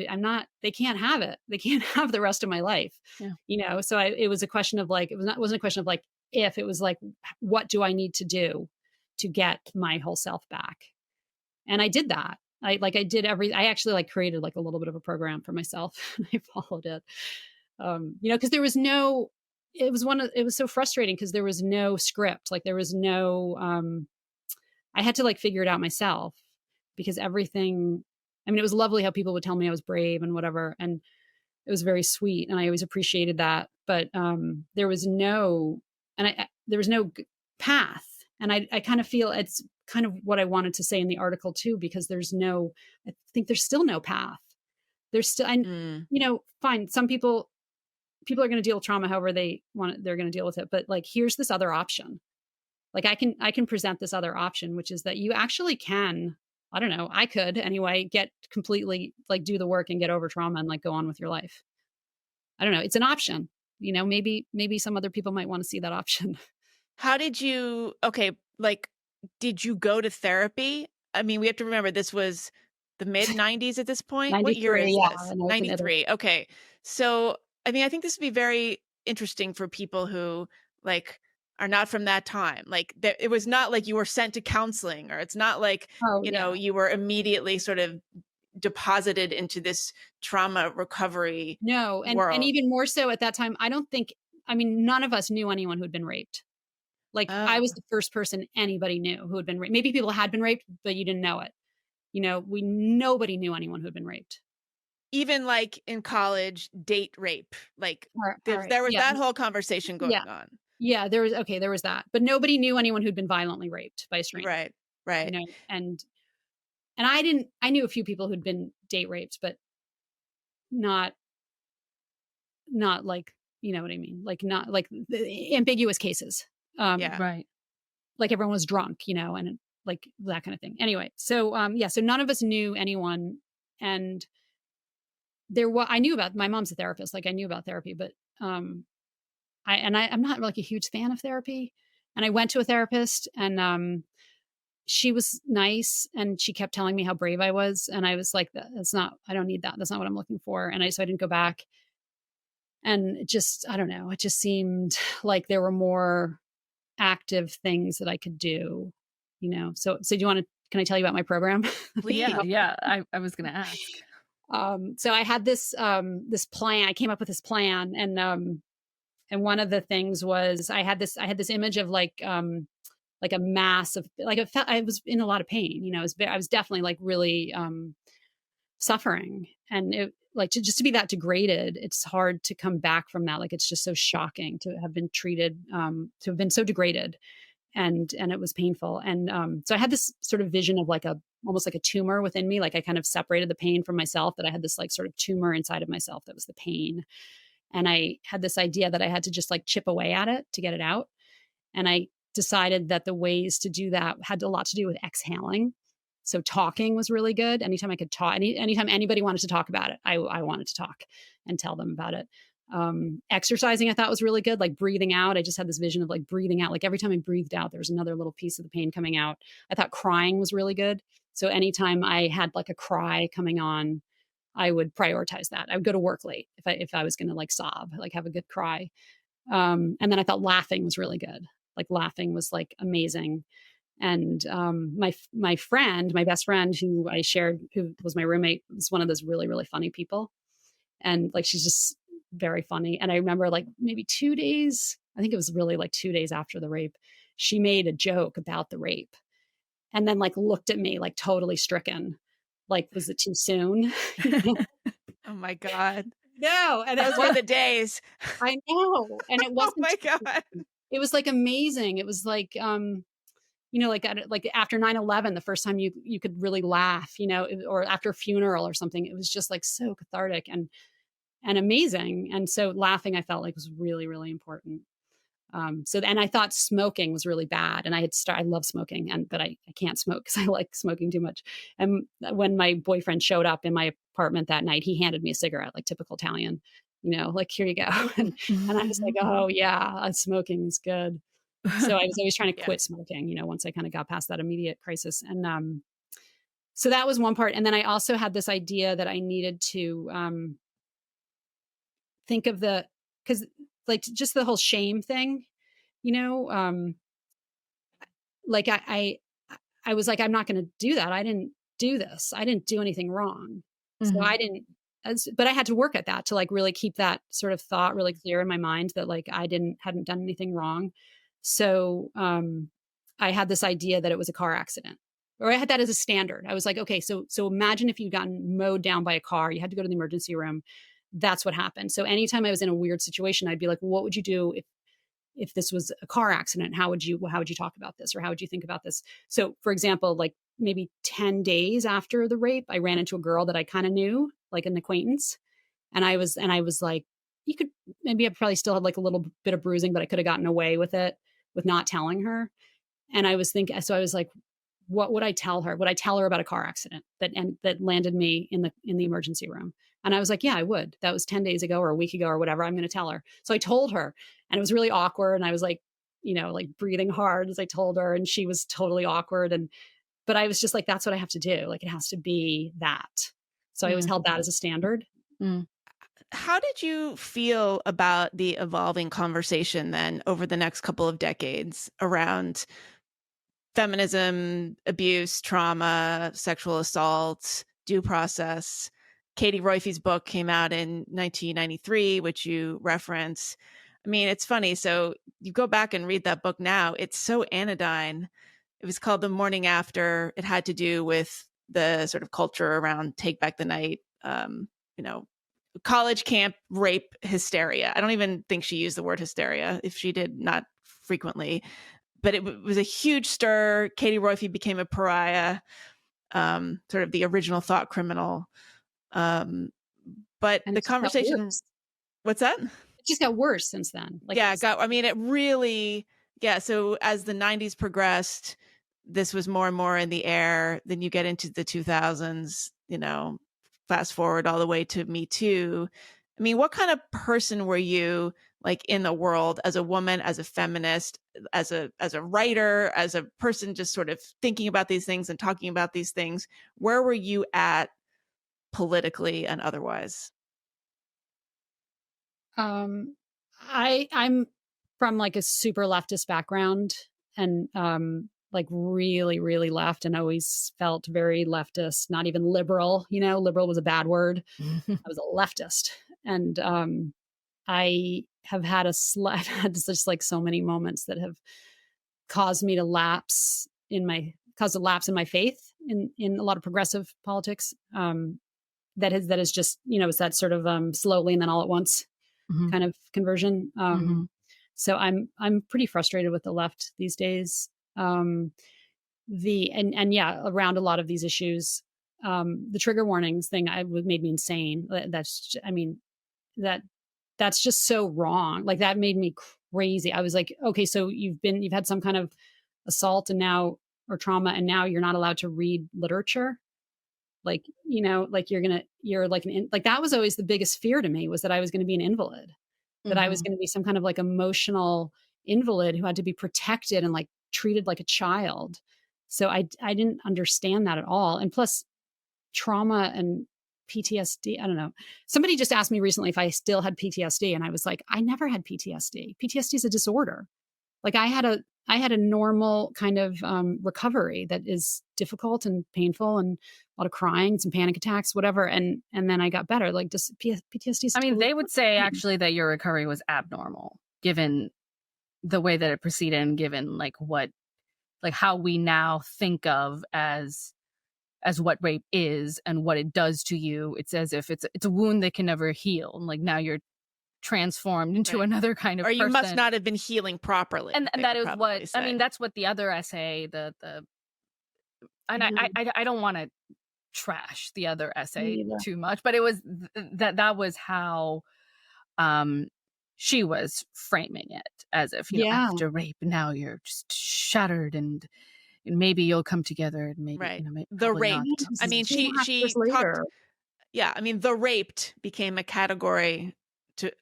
They can't have it. They can't have the rest of my life, Yeah. So it was a question of like, it wasn't a question of like, if. It was like, what do I need to do to get my whole self back? And I did that. I actually like created like a little bit of a program for myself. I followed it. Cause it was so frustrating because there was no script. Like there was no, I had to like figure it out myself because everything, I mean, it was lovely how people would tell me I was brave and whatever. And it was very sweet. And I always appreciated that. But there was no, there was no path. And I kind of feel it's kind of what I wanted to say in the article too, because I think there's still no path. There's still, Mm. fine. Some people are going to deal with trauma however they're going to deal with it. But like, here's this other option. Like I can present this other option, which is that you actually can, I don't know, I could anyway, get completely like do the work and get over trauma and like go on with your life. I don't know. It's an option. Maybe some other people might want to see that option. How did you okay, like, did you go to therapy? I mean, we have to remember this was the mid-90s at this point? What year 93, is yeah, this? and I was in Italy. 93, okay. So, I mean, I think this would be very interesting for people who, like, are not from that time. Like, there it was not like you were sent to counseling, or it's not like, Oh, yeah. you were immediately sort of deposited into this trauma recovery No, and world. even more so at that time, I don't think, I mean, none of us knew anyone who'd been raped. Like, I was Oh. the first person anybody knew who had been raped. Maybe people had been raped, but you didn't know it. We nobody knew anyone who had been raped. Even, like, in college, date rape, like, Alright, there was yeah, that whole conversation yeah, going on. yeah, there was that, but nobody knew anyone who'd been violently raped by a stranger, Right, right. and I knew a few people who'd been date raped, but not like, you know what I mean? Like, not like the ambiguous cases. Um, Yeah. Right. like everyone was drunk, and like that kind of thing. Anyway, so yeah, so none of us knew anyone, and I knew about, my mom's a therapist, like I knew about therapy, but um I'm not like a huge fan of therapy. And I went to a therapist, and she was nice, and she kept telling me how brave I was, and I was like, That's not, I don't need that. That's not what I'm looking for." And I didn't go back. And it just, I don't know, it just seemed like there were more active things that I could do, So do you want to, can I tell you about my program? Yeah, Please. yeah, I was gonna ask. So I had this plan. I came up with this plan, and one of the things was I had this image of like a mass of, like, I was in a lot of pain. I was definitely like really suffering, and it, like, just to be that degraded, it's hard to come back from that. Like, it's just so shocking to have been treated, to have been so degraded, and it was painful. And so I had this sort of vision of like a, almost like a tumor within me. Like, I kind of separated the pain from myself, that I had this like sort of tumor inside of myself that was the pain. And I had this idea that I had to just like chip away at it to get it out. And I decided that the ways to do that had a lot to do with exhaling. So talking was really good. Anytime I could talk, anytime anybody wanted to talk about it, I wanted to talk and tell them about it. Exercising I thought was really good, like breathing out. I just had this vision of like breathing out. Like every time I breathed out, there was another little piece of the pain coming out. I thought crying was really good. So anytime I had like a cry coming on, I would prioritize that. I would go to work late if I was going to like sob, like have a good cry. And then I thought laughing was really good. Like laughing was like amazing. And my friend, my best friend, who I shared, who was my roommate, was one of those really really funny people, and like she's just very funny. And I remember like maybe 2 days, I think it was really like 2 days after the rape, she made a joke about the rape, and then like looked at me like totally stricken, like was it too soon? Oh my god. No, and it Those were was, the days. I know, and it Oh wasn't my too god. soon. It was like amazing. It was like like after 9/11, the first time you could really laugh, or after a funeral or something. It was just like so cathartic and amazing. And so laughing, I felt like, was really really important. And I thought smoking was really bad, and I love smoking, but I can't smoke because I like smoking too much. And when my boyfriend showed up in my apartment that night, he handed me a cigarette, like typical Italian, like, here you go. And I was like, oh yeah, smoking is good. So I was always trying to Yeah. quit smoking, once I kind of got past that immediate crisis. And so that was one part. And then I also had this idea that I needed to think of because like just the whole shame thing, you know, um, like I was like, I'm not going to do that. I didn't do this. I didn't do anything wrong. So I Mhm. didn't, but I had to work at that to like really keep that sort of thought really clear in my mind that like hadn't done anything wrong. So I had this idea that it was a car accident, or I had that as a standard. I was like, okay, so imagine if you'd gotten mowed down by a car, you had to go to the emergency room. That's what happened. So anytime I was in a weird situation, I'd be like, what would you do if this was a car accident? How would you talk about this, or how would you think about this? So for example, like maybe 10 days after the rape, I ran into a girl that I kind of knew, like an acquaintance, and I was like, you could, maybe I probably still had like a little bit of bruising, but I could have gotten away with it with not telling her. And I was thinking, so I was like, what would I tell her? Would I tell her about a car accident that landed me in the emergency room? And I was like, yeah, I would. That was 10 days ago or a week ago or whatever. I'm going to tell her. So I told her, and it was really awkward. And I was like, like breathing hard as I told her, and she was totally awkward. But I was just like, that's what I have to do. Like, it has to be that. So I always Mm, held that as a standard. mm. How did you feel about the evolving conversation then over the next couple of decades around feminism, abuse, trauma, sexual assault, due process? Katie Roiphe's book came out in 1993, which you reference. I mean, it's funny. So you go back and read that book now, it's so anodyne. It was called The Morning After. It had to do with the sort of culture around Take Back the Night, you know, college camp rape hysteria. I don't even think she used the word hysteria. If she did, not frequently. But it was a huge stir. Katie Roiphe became a pariah, sort of the original thought criminal. But And the it just got conversation, worse. what's that? It just got worse since then. Like, Yeah, I mean, it really, yeah. So as the 90s progressed, this was more and more in the air. Then you get into the 2000s, fast forward all the way to Me Too. I mean, what kind of person were you, like, in the world as a woman, as a feminist, as a writer, as a person just sort of thinking about these things and talking about these things? Where were you at politically and otherwise? Um, I'm from like a super leftist background, and like really, really left, and always felt very leftist, not even liberal. Liberal was a bad word. I was a leftist. And I have had I've had just like so many moments that have caused me to caused a lapse in my faith in a lot of progressive politics. That is just, it's that sort of slowly and then all at once Mhm, kind of conversion. mhm, So I'm pretty frustrated with the left these days. Um, and yeah, around a lot of these issues, the trigger warnings thing made me insane. I mean, that that's just so wrong. Like, that made me crazy. I was like, okay, so you've had some kind of assault and now, or trauma, and now you're not allowed to read literature. Like, like you're like like, that was always the biggest fear to me, was that I was going to be an invalid, that I was mhm. going to be some kind of like emotional invalid who had to be protected and like treated like a child. So I didn't understand that at all. And plus, trauma and PTSD, I don't know. Somebody just asked me recently if I still had PTSD, and I was like, I never had PTSD. PTSD is a disorder. Like, I had a normal kind of recovery that is difficult and painful, and a lot of crying, some panic attacks, whatever, and then I got better. Like, just PTSD is I mean, totally they would say different. actually that your recovery was abnormal, given the way that it proceeded and given, like, how we now think of as what rape is and what it does to you. It's as if it's a wound that can never heal, and, like, now you're transformed into Right. another kind Or of you must person. not have been healing properly, And they that would is what probably I mean, say. that's what the other essay, the and Yeah, I don't wanna trash the other me essay neither. too much, but it was that was how, um, she was framing it, as if, Yeah, after rape, now you're just shattered, and maybe you'll come together, and maybe, Right. The probably not. yeah, raped. this I is mean, 2.5 years she talked, later. yeah, I mean, the raped became a category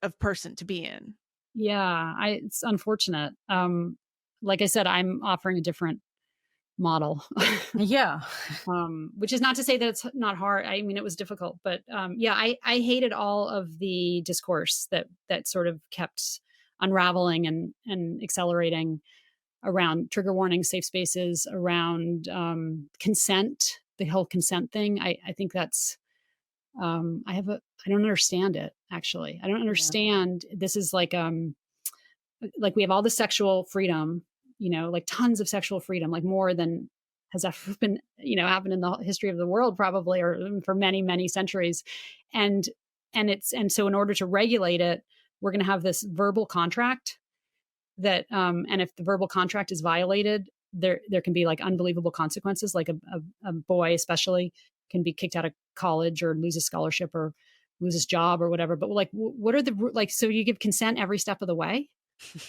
of person to be in. Yeah, it's unfortunate. Like I said, I'm offering a different model. Yeah. Which is not to say that it's not hard. I mean, it was difficult, but yeah, I hated all of the discourse that sort of kept unraveling and accelerating around trigger warnings, safe spaces, around consent, the whole consent thing. I think that's I don't understand it, actually. I don't Yeah. understand. This is like we have all the sexual freedom, like tons of sexual freedom, like more than has ever been, happened in the history of the world, probably, or for many, many centuries. And and so in order to regulate it, we're going to have this verbal contract that, and if the verbal contract is violated, there can be like unbelievable consequences. Like a boy, especially, can be kicked out of college or lose a scholarship or lose his job or whatever. But like, what are the like? So you give consent every step of the way?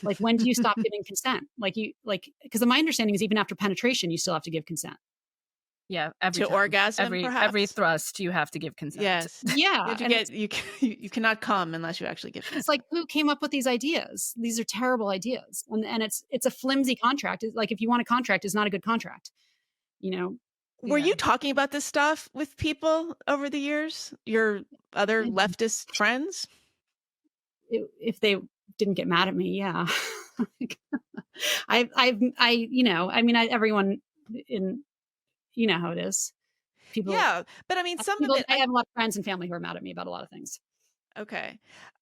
Like, when do you stop giving consent? Because my understanding is even after penetration, you still have to give consent. Yeah, every To time. orgasm, Every perhaps? thrust, you have to give consent. Yes. You Yeah, have to and get you you cannot come unless you actually give it's consent. like, who came up with these ideas? These are terrible ideas, and it's a flimsy contract. It's like, if you want a contract, it's not a good contract, you know? Were Yeah. you talking about this stuff with people over the years? Your other And leftist friends? if they didn't get mad at me, yeah. I mean, everyone in how it is. People Yeah, but I mean, some of people it I have a lot of friends and family who are mad at me about a lot of things. okay.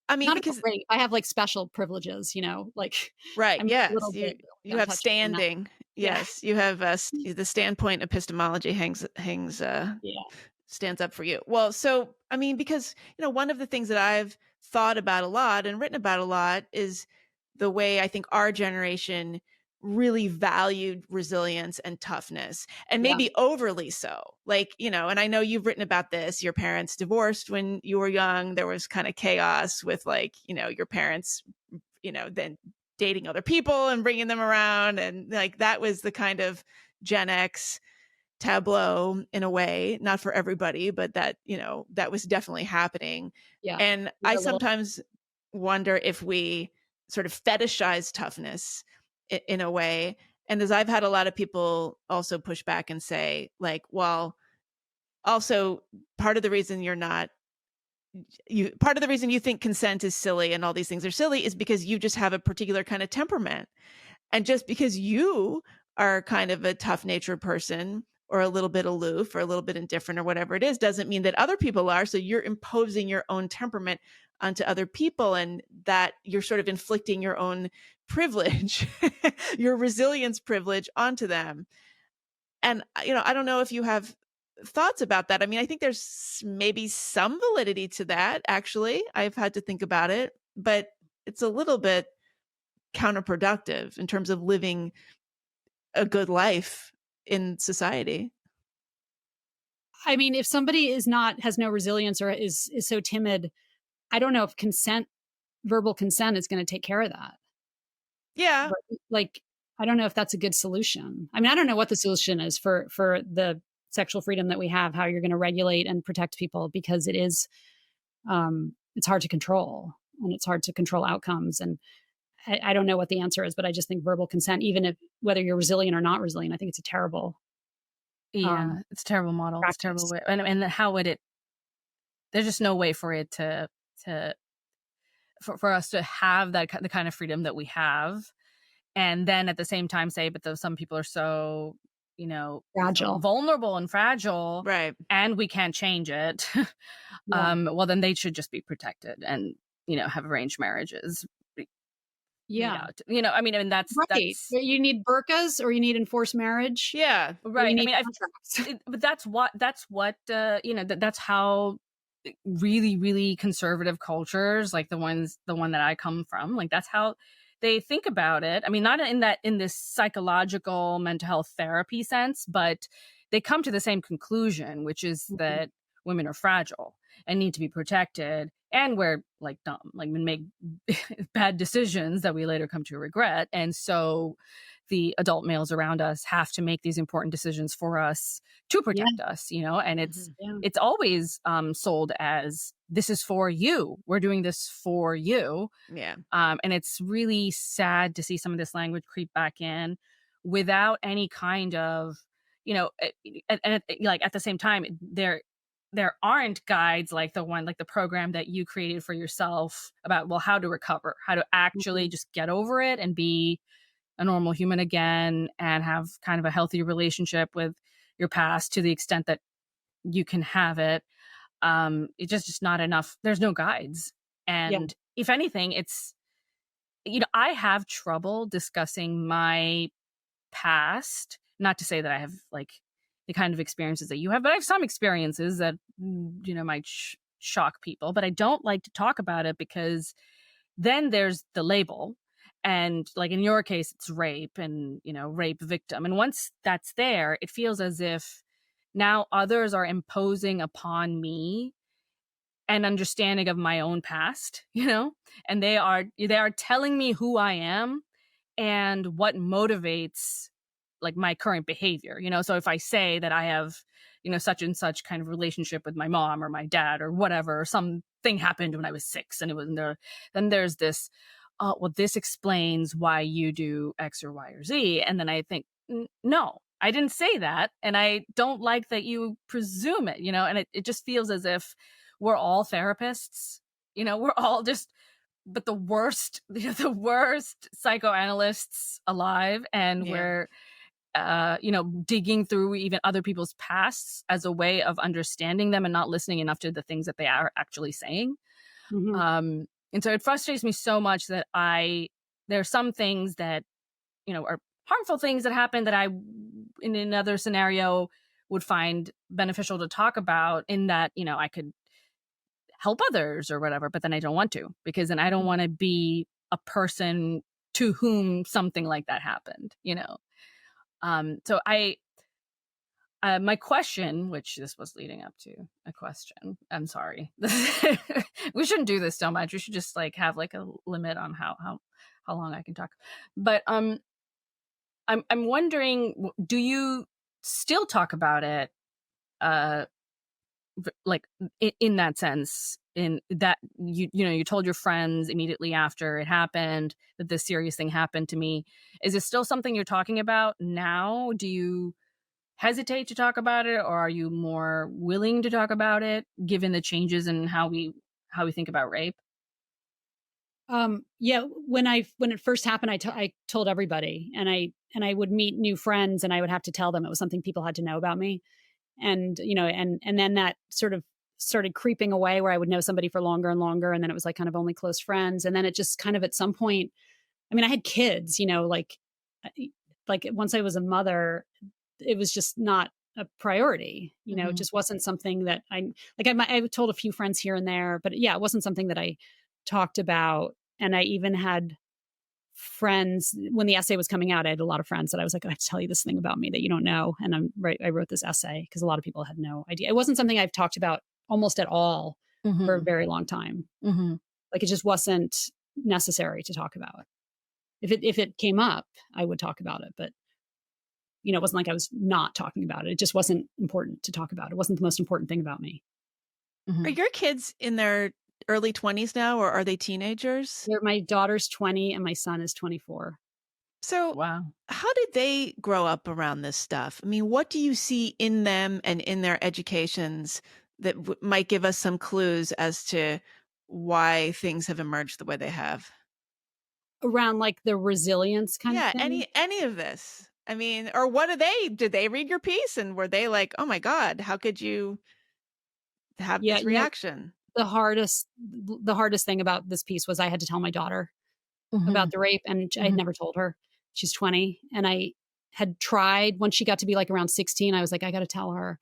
I mean, Not about because rape. I have, like, special privileges, like, right, I'm a yes, little bit you have untouchable in that. standing. Yeah. Yes, you have, the standpoint epistemology Yeah, stands up for you. Well, so, I mean, because, one of the things that I've thought about a lot and written about a lot is the way I think our generation really valued resilience and toughness, and yeah, maybe overly so. Like, and I know you've written about this. Your parents divorced when you were young. There was kind of chaos with, like, your parents, then dating other people and bringing them around. And like that was the kind of Gen X tableau in a way, not for everybody, but that was definitely happening. yeah. And I We're a little sometimes wonder if we sort of fetishize toughness in a way. And as I've had a lot of people also push back and say, like, well, also part of the reason part of the reason you think consent is silly and all these things are silly is because you just have a particular kind of temperament. And just because you are kind of a tough natured person or a little bit aloof or a little bit indifferent or whatever it is, doesn't mean that other people are. So you're imposing your own temperament onto other people, and that you're sort of inflicting your own privilege, your resilience privilege onto them. And, I don't know if you have thoughts about that. I mean, I think there's maybe some validity to that, actually. I've had to think about it, but it's a little bit counterproductive in terms of living a good life in society. I mean, if somebody has no resilience or is so timid, I don't know if verbal consent is gonna take care of that. Yeah. But, like, I don't know if that's a good solution. I mean, I don't know what the solution is for the sexual freedom that we have, how you're gonna regulate and protect people, because it's hard to control, and it's hard to control outcomes, and I don't know what the answer is, but I just think verbal consent, even if whether you're resilient or not resilient, I think it's a terrible, Yeah, um, it's a terrible model. It's a terrible practice. way, and how would it? There's just no way for it to for us to have the kind of freedom that we have, and then at the same time say, but those some people are so, so Fragile. vulnerable and fragile, Right. and we can't change it. Yeah. Well, then they should just be protected and have arranged marriages. Yeah. I mean, and Right. that's You need burqas, or you need enforced marriage, Yeah. or you right. I need mean, contracts. but that's what that's how really really conservative cultures, like the one that I come from, like that's how they think about it. I mean, not in this psychological mental health therapy sense, but they come to the same conclusion, which is Mhm. that women are fragile and need to be protected, and we're like dumb, like we make bad decisions that we later come to regret. And so the adult males around us have to make these important decisions for us to Yeah, protect us, and Mhm. yeah, it's always sold as, this is for you, we're doing this for you. Yeah. And it's really sad to see some of this language creep back in without any kind of, like at the same time, there aren't guides like the program that you created for yourself about, well, how to recover, how to mhm, actually just get over it and be a normal human again and have kind of a healthy relationship with your past to the extent that you can have it. It's just not enough. There's no guides. yeah, And if anything, it's, I have trouble discussing my past. Not to say that I have like the kind of experiences that you have, but I have some experiences that, might shock people, but I don't like to talk about it because then there's the label. And like in your case, it's rape and, rape victim. And once that's there, it feels as if now others are imposing upon me and understanding of my own past, and they are telling me who I am and what motivates like my current behavior. So if I say that I have, such and such kind of relationship with my mom or my dad or whatever, or something happened when I was 6 and it was there, then there's this, well, this explains why you do X or Y or Z. And then I think, no, I didn't say that. And I don't like that you presume it, and it just feels as if we're all therapists, we're all just, but the worst, the worst psychoanalysts alive. And Yeah. we're, digging through even other people's pasts as a way of understanding them and not listening enough to the things that they are actually saying. Mhm. And so it frustrates me so much that there are some things that, are harmful things that happen that I, in another scenario, would find beneficial to talk about, in that, I could help others or whatever, but then I don't want to, because then I don't want to be a person to whom something like that happened. So my question, which this was leading up to a question, I'm sorry. We shouldn't do this so much. We should just like have like a limit on how long I can talk. But I'm wondering, do you still talk about it? Uh, like in that sense, in that you told your friends immediately after it happened that this serious thing happened to me. Is it still something you're talking about now? Do you hesitate to talk about it, or are you more willing to talk about it given the changes in how we think about rape? Yeah, when it first happened, I told everybody, and I would meet new friends, and I would have to tell them it was something people had to know about me. And, and then that sort of started creeping away, where I would know somebody for longer and longer, and then it was like kind of only close friends. And then it just kind of at some point, I mean, I had kids, like once I was a mother, it was just not a priority. It Mhm. just wasn't something that I told a few friends here and there, but yeah, it wasn't something that I talked about. And I even had friends when the essay was coming out. I had a lot of friends that I was like, I have to tell you this thing about me that you don't know. And I wrote this essay because a lot of people had no idea. It wasn't something I've talked about almost at all for a Mhm. very long time. Mhm. Like, it just wasn't necessary to talk about. If it came up, I would talk about it, but it wasn't like I was not talking about it. It just wasn't important to talk about. It wasn't the most important thing about me. Are Mhm. your kids in their early 20s now, or are they teenagers? My daughter's 20 and my son is 24. So, Wow. how did they grow up around this stuff? I mean, what do you see in them and in their educations that might give us some clues as to why things have emerged the way they have? Around like the resilience kind of Yeah, thing. any of this. I mean, or what do they did they read your piece and were they like, "Oh my god, how could you have Yeah, this reaction?" the hardest thing about this piece was I had to tell my daughter about Mhm. the rape, and I had Mhm. never told her. She's 20, and I had tried once she got to be, like, around 16, I was like, "I gotta tell her."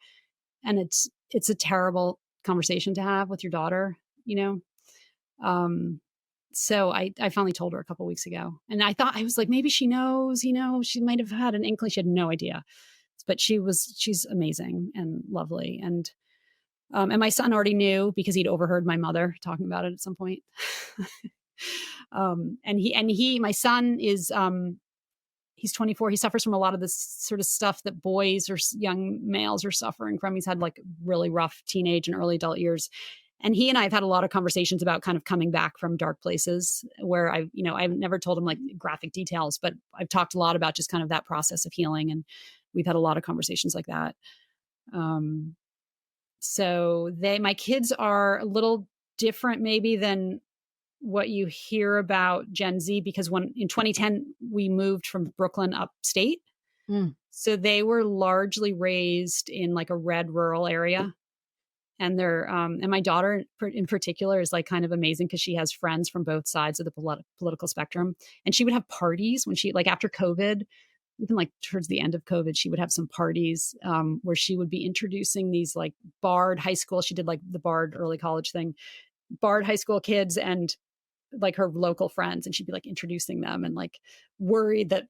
And it's a terrible conversation to have with your daughter, you know? Um, so I finally told her a couple weeks ago, and I was like, "Maybe she knows, she might have had an inkling." She had no idea. But she's amazing and lovely, and my son already knew because he'd overheard my mother talking about it at some point. My son is, he's 24. He suffers from a lot of this sort of stuff that boys or young males are suffering from. He's had like really rough teenage and early adult years. And he and I have had a lot of conversations about kind of coming back from dark places where I've never told him like graphic details, but I've talked a lot about just kind of that process of healing. And we've had a lot of conversations like that. Um, so my kids are a little different maybe than what you hear about Gen Z, because when in 2010 we moved from Brooklyn upstate. Mm. So they were largely raised in like a red rural area. And and my daughter in particular is like kind of amazing because she has friends from both sides of the political spectrum. And she would have parties when she, like after COVID, even like towards the end of COVID, she would have some parties where she would be introducing these like Bard high school. She did like the Bard early college thing, Bard high school kids and like her local friends. And she'd be like introducing them and like worried that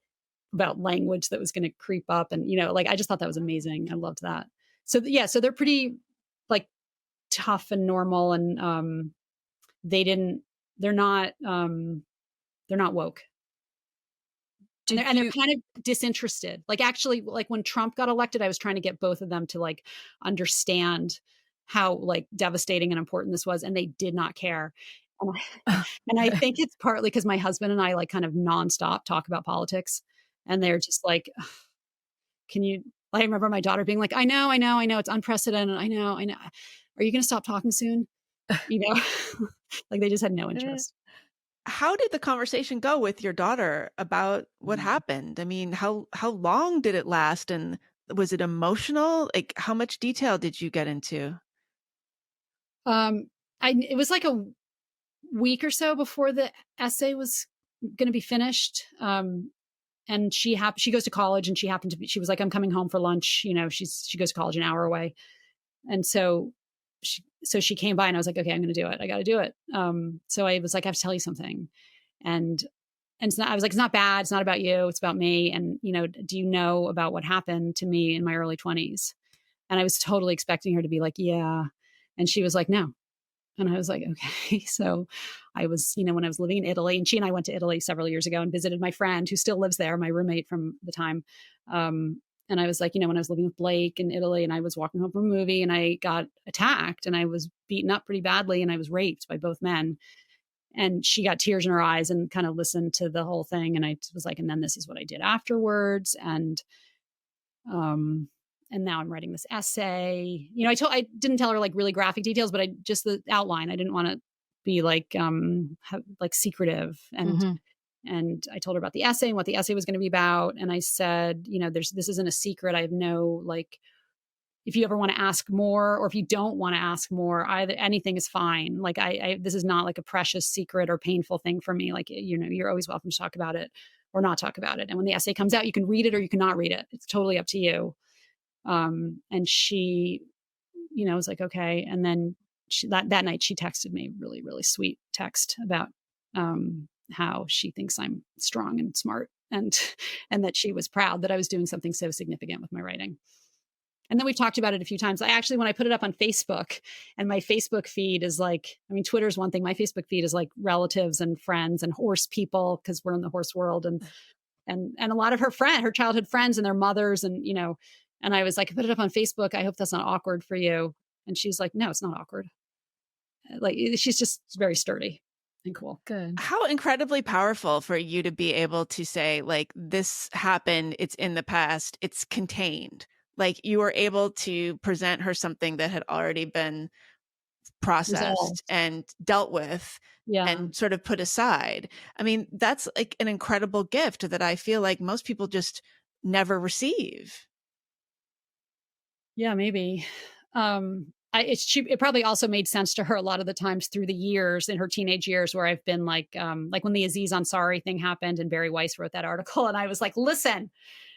about language that was going to creep up. And, like, I just thought that was amazing. I loved that. So, yeah, so they're pretty like tough and normal, and they didn't. They're not. They're not woke. Did And they're you kind of disinterested. Like, actually, like, when Trump got elected, I was trying to get both of them to, like, understand how, like, devastating and important this was, and they did not care. And I and I think it's partly because my husband and I, like, kind of nonstop talk about politics, and they're just like, "Ugh, can you" I remember my daughter being like, I know, it's unprecedented. I know. Are you gonna stop talking soon?" You know? Like, they just had no Eh, interest. How did the conversation go with your daughter about what happened? I mean, how long did it last, and was it emotional? Like, how much detail did you get into? Um, it was like a week or so before the essay was gonna be finished. And she goes to college, and she was like, "I'm coming home for lunch," she goes to college an hour away. And so she came by, and I was like, "Okay, I'm gonna do it. I gotta do it." So I was like, "I have to tell you something." And it's not I was like, "It's not bad. It's not about you. It's about me. And, do you know about what happened to me in my early 20s?" And I was totally expecting her to be like, "Yeah." And she was like, "No." And I was like, "Okay." So I was, when I was living in Italy, and she and I went to Italy several years ago and visited my friend who still lives there, my roommate from the time. And I was like, when I was living with Blake in Italy, and I was walking home from a movie, and I got attacked, and I was beaten up pretty badly, and I was raped by both men. And she got tears in her eyes and kind of listened to the whole thing. And I was like, "And then this is what I did afterwards." Um, and now I'm writing this essay. I didn't tell her like really graphic details, but I just the outline. I didn't want to be like like secretive. mhm, And I told her about the essay and what the essay was going to be about. And I said, this isn't a secret. I have no, like, if you ever want to ask more, or if you don't want to ask more, either anything is fine. Like, this is not like a precious secret or painful thing for me. Like, you're always welcome to talk about it or not talk about it. And when the essay comes out, you can read it or you cannot read it. It's totally up to you. And she, was like, "Okay." And then that night she texted me really, really sweet text about how she thinks I'm strong and smart, and and that she was proud that I was doing something so significant with my writing. And then we've talked about it a few times. I actually, when I put it up on Facebook, and my Facebook feed is like, I mean, Twitter's one thing. My Facebook feed is like relatives and friends and horse people, because we're in the horse world, and a lot of her childhood friends and their mothers, and I was like, "I put it up on Facebook. I hope that's not awkward for you." And she's like, "No, it's not awkward." Like, she's just very sturdy and cool. good. How incredibly powerful for you to be able to say, like, this happened, it's in the past, it's contained. Like, you were able to present her something that had already been processed Resolved. and dealt with Yeah. and sort of put aside. I mean, that's like an incredible gift that I feel like most people just never receive. Yeah, maybe. It probably also made sense to her a lot of the times through the years, in her teenage years, where I've been like when the Aziz Ansari thing happened and Barry Weiss wrote that article, and I was like, "Listen,"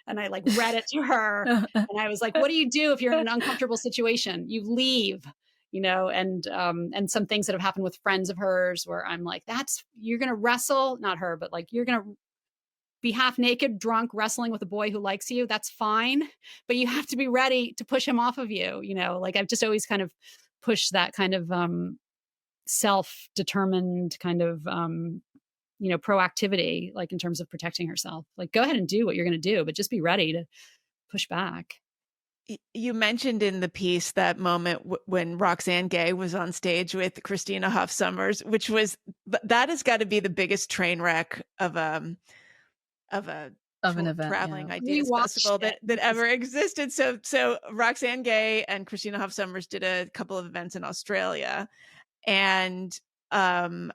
and I like read it to her, and I was like, "What do you do if you're in an uncomfortable situation? You leave." And some things that have happened with friends of hers, where I'm like, you're gonna wrestle, not her, but like, you're gonna be half naked, drunk, wrestling with a boy who likes you. That's fine, but you have to be ready to push him off of you. Like, I've just always kind of pushed that kind of self-determined kind of proactivity, like, in terms of protecting herself. Like, go ahead and do what you're going to do, but just be ready to push back. You mentioned in the piece that moment when Roxane Gay was on stage with Christina Hoff Sommers, which was that has got to be the biggest train wreck of a Of an event, yeah. traveling We ideas watched festival it. that ever existed. So Roxane Gay and Christina Hoff Sommers did a couple of events in Australia, and um,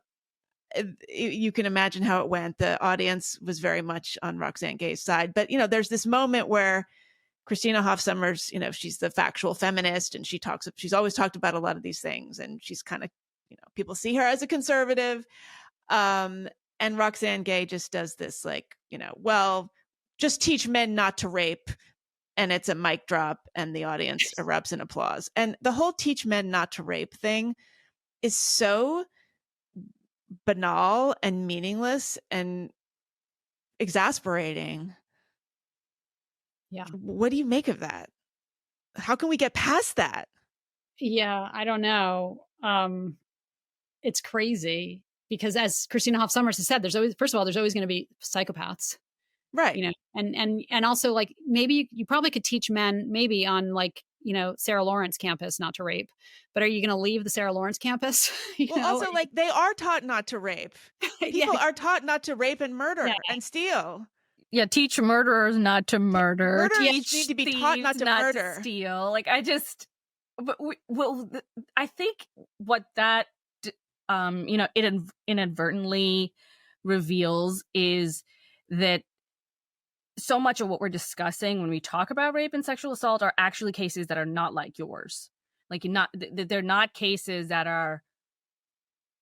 you can imagine how it went. The audience was very much on Roxane Gay's side, but there's this moment where Christina Hoff Sommers, she's the factual feminist, and she's always talked about a lot of these things, and she's kind of, people see her as a conservative. Um, and Roxane Gay just does this, like, well, just teach men not to rape. And it's a mic drop, and the audience erupts in applause. And the whole teach men not to rape thing is so banal and meaningless and exasperating. Yeah. What do you make of that? How can we get past that? Yeah, I don't know. It's crazy because as Christina Hoff Sommers has said, there's always first of all, there's always gonna be psychopaths, Right. you know, and also, like, maybe you probably could teach men maybe on, like, Sarah Lawrence campus not to rape, but are you gonna leave the Sarah Lawrence campus? Well, Are also, you like, they are taught not to rape. yeah, People are taught not to rape and yeah, murder and steal. Yeah, teach murderers not to murder, Murderers need teach to be taught thieves not to not to murder. steal. Like, I just, but I think what that, it inadvertently reveals is that so much of what we're discussing when we talk about rape and sexual assault are actually cases that are not like yours. Like, they're not cases that are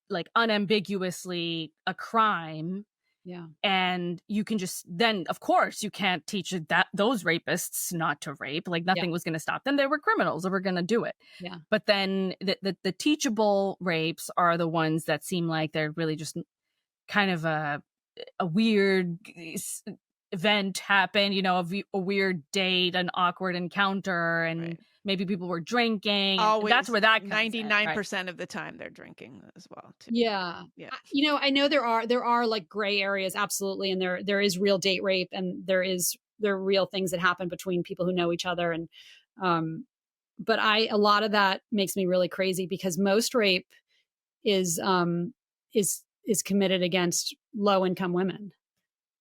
like unambiguously a crime, yeah, and you can just then of course you can't teach that those rapists not to rape. Like, yeah, nothing was going to stop them. They were criminals, they were going to do it. yeah, But then the teachable rapes are the ones that seem like they're really just kind of a weird event happened, a weird date, an awkward encounter, and Right. maybe people were drinking, and that's Always where that comes in, right? 99% of the time they're drinking as well too. yeah. Yeah. I know there are, like, gray areas, absolutely, and there is real date rape, and there are real things that happen between people who know each other, and, um but I a lot of that makes me really crazy because most rape is, is committed against low income women.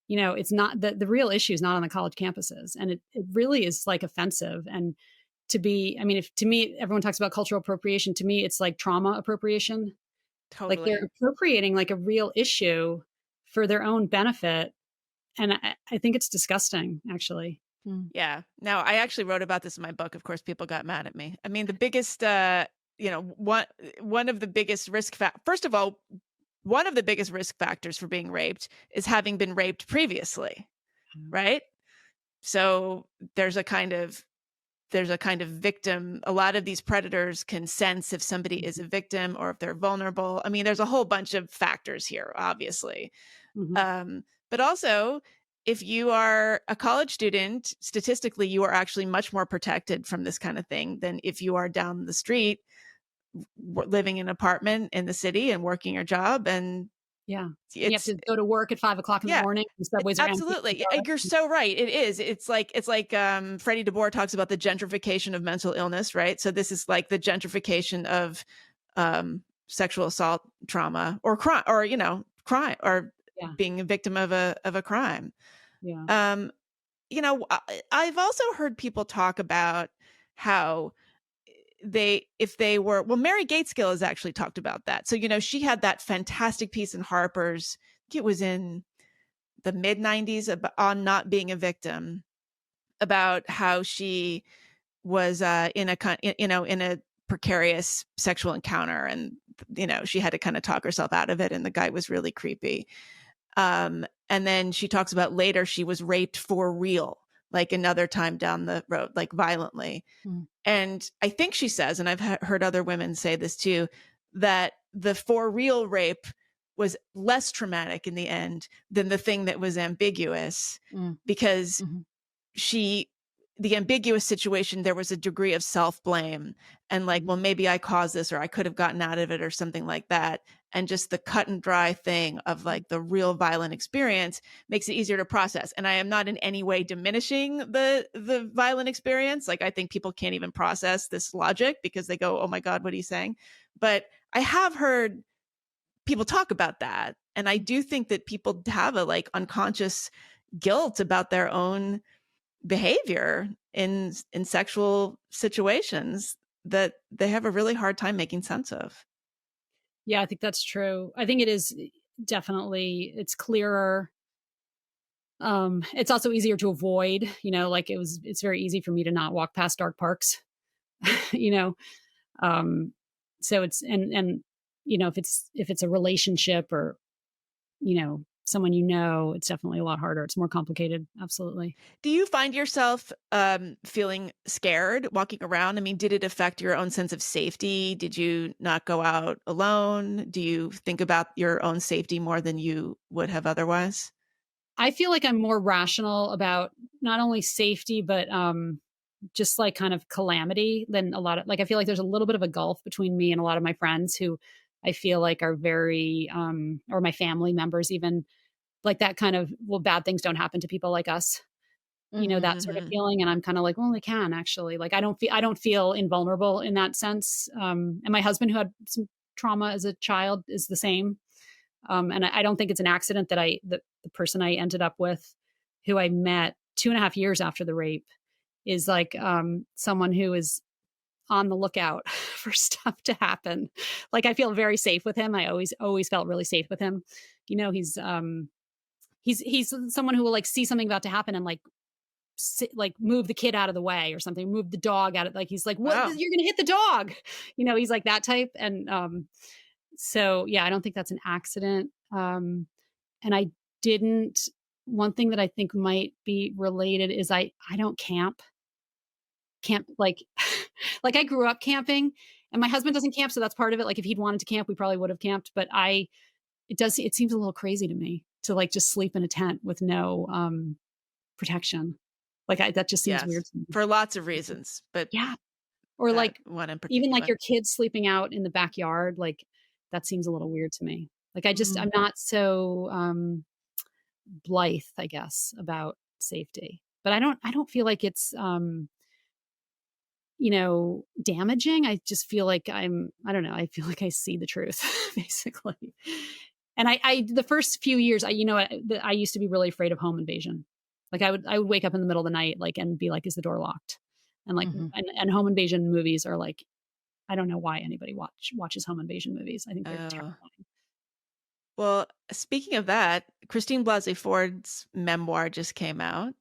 It's not the real issue is not on the college campuses, and it really is, like, offensive, and I mean, if to me, everyone talks about cultural appropriation, to me, it's like trauma appropriation. Like, they're Totally. appropriating, like, a real issue for their own benefit, and I think it's disgusting, actually. Mm. Yeah. Now, I actually wrote about this in my book. Of course, people got mad at me. I mean, the biggest, one of the biggest first of all, one of the biggest risk factors for being raped is having been raped previously, Mm. right? So there's a kind of victim. A lot of these predators can sense if somebody is a victim or if they're vulnerable. I mean, there's a whole bunch of factors here, obviously. Mhm. But also, if you are a college student, statistically, you are actually much more protected from this kind of thing than if you are down the street living in an apartment in the city and working your job. And Yeah, and you have it's, to go to work at 5 o'clock in the yeah, morning, the subways are empty. absolutely. You're so right. It is. It's like Freddie DeBoer talks about the gentrification of mental illness, right? So this is like the gentrification of sexual assault trauma or crime, or crime, or Yeah, being a victim of a crime. yeah. Um, I've also heard people talk about how if they were, well, Mary Gateskill has actually talked about that. So, she had that fantastic piece in Harper's, I think it was in the mid 90s, on not being a victim, about how she was in a precarious sexual encounter, and she had to kind of talk herself out of it, and the guy was really creepy. And then she talks about later she was raped for real, like another time down the road, like violently. Mm. And I think she says, and I've heard other women say this too, that the for real rape was less traumatic in the end than the thing that was ambiguous, Mm. because Mhm. she the ambiguous situation, there was a degree of self-blame, and like, Mhm. well, maybe I caused this, or I could have gotten out of it, or something like that. And just the cut and dry thing of like the real violent experience makes it easier to process. And I am not in any way diminishing the violent experience. Like, I think people can't even process this logic because they go, oh my God, what are you saying? But I have heard people talk about that. And I do think that people have a like unconscious guilt about their own behavior in sexual situations that they have a really hard time making sense of. Yeah, I think that's true. I think it is definitely it's clearer. It's also easier to avoid, like it's very easy for me to not walk past dark parks, you know. Um, so it's and if it's a relationship or, someone it's definitely a lot harder. It's more complicated. Absolutely. Do you find yourself feeling scared walking around? I mean, did it affect your own sense of safety? Did you not go out alone? Do you think about your own safety more than you would have otherwise? I feel like I'm more rational about not only safety, but just like kind of calamity than a lot of like I feel like there's a little bit of a gulf between me and a lot of my friends who I feel like are very or my family members even like that kind of well bad things don't happen to people like us. You know, Mhm, that sort of mhm. feeling and I'm kind of like, well, they can actually. Like I don't feel invulnerable in that sense. And my husband who had some trauma as a child is the same. And I don't think it's an accident that the person I ended up with, who I met 2.5 years after the rape, is like someone who is on the lookout for stuff to happen. Like I feel very safe with him. I always felt really safe with him. You know, he's someone who will like see something about to happen and like move the kid out of the way or something, move the dog out of like he's like, "What? Wow. You're gonna hit the dog." You know, he's like that type. And so yeah, I don't think that's an accident. And I didn't one thing that I think might be related is I don't camp like like I grew up camping and my husband doesn't camp, so that's part of it. Like if he'd wanted to camp, we probably would have camped, but it seems a little crazy to me to like just sleep in a tent with no protection. Like that just seems weird Yes, to me. for lots of reasons, but Yeah. Or that like one in even like particular. your kids sleeping out in the backyard, like that seems a little weird to me. Like Mm. I'm not so blithe, I guess, about safety. But I don't feel like it's you know, damaging. I just feel like I don't know, I feel like I see the truth basically. And the first few years, I used to be really afraid of home invasion. Like I would wake up in the middle of the night, like, and be like, "Is the door locked?" And like, Mhm. and home invasion movies are like, I don't know why anybody watches home invasion movies. I think they're Oh. terrifying. Well, speaking of that, Christine Blasey Ford's memoir just came out.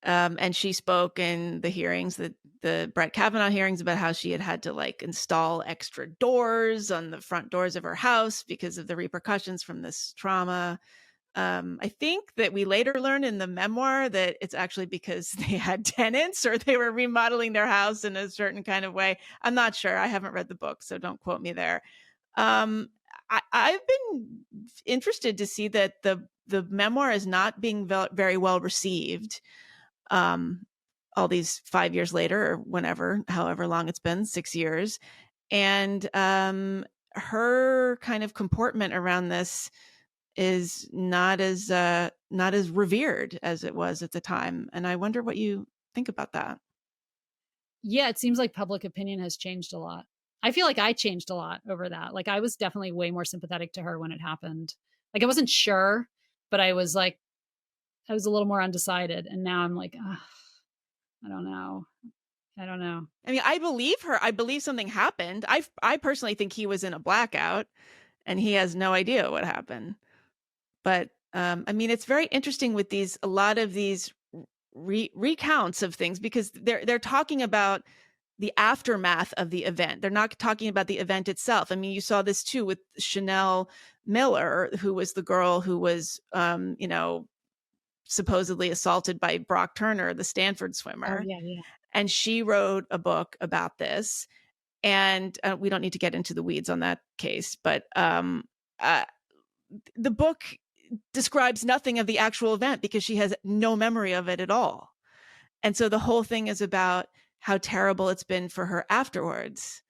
And she spoke in the hearings, the Brett Kavanaugh hearings, about how she had to like install extra doors on the front doors of her house because of the repercussions from this trauma. I think that we later learned in the memoir that it's actually because they had tenants or they were remodeling their house in a certain kind of way. I'm not sure. I haven't read the book, so don't quote me there. Um, I've been interested to see that the memoir is not being very well received. Um, all these 5 years later, or whenever, however long it's been, 6 years, and her kind of comportment around this is not as revered as it was at the time. And I wonder what you think about that. Yeah, it seems like public opinion has changed a lot. I feel like I changed a lot over that. Like I was definitely way more sympathetic to her when it happened. Like I wasn't sure, but I was a little more undecided. And now I'm like, ugh, I don't know. I don't know. I mean, I believe her. I believe something happened. I personally think he was in a blackout and he has no idea what happened. But I mean, it's very interesting with these a lot of these recounts of things because they're talking about the aftermath of the event. They're not talking about the event itself. I mean, you saw this too with Chanel Miller, who was the girl who was, supposedly assaulted by Brock Turner, the Stanford Oh swimmer, yeah, yeah. and she wrote a book about this. And we don't need to get into the weeds on that case, but uh, the book describes nothing of the actual event because she has no memory of it at all. And so the whole thing is about how terrible it's been for her afterwards.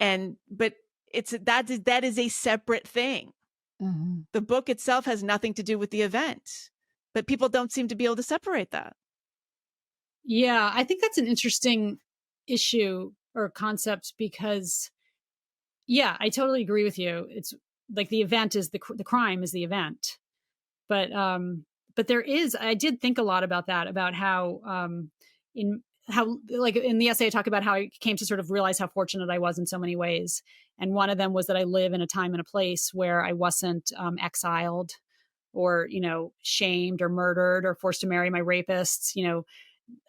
And but that is a separate thing. Mhm. The book itself has nothing to do with the event. But people don't seem to be able to separate that. Yeah, I think that's an interesting issue or concept because yeah, I totally agree with you. It's like the event is the crime is the event. But there is I did think a lot about that about in how like in the essay I talk about how I came to sort of realize how fortunate I was in so many ways. And one of them was that I live in a time and a place where I wasn't exiled or, you know, shamed or murdered or forced to marry my rapists, you know.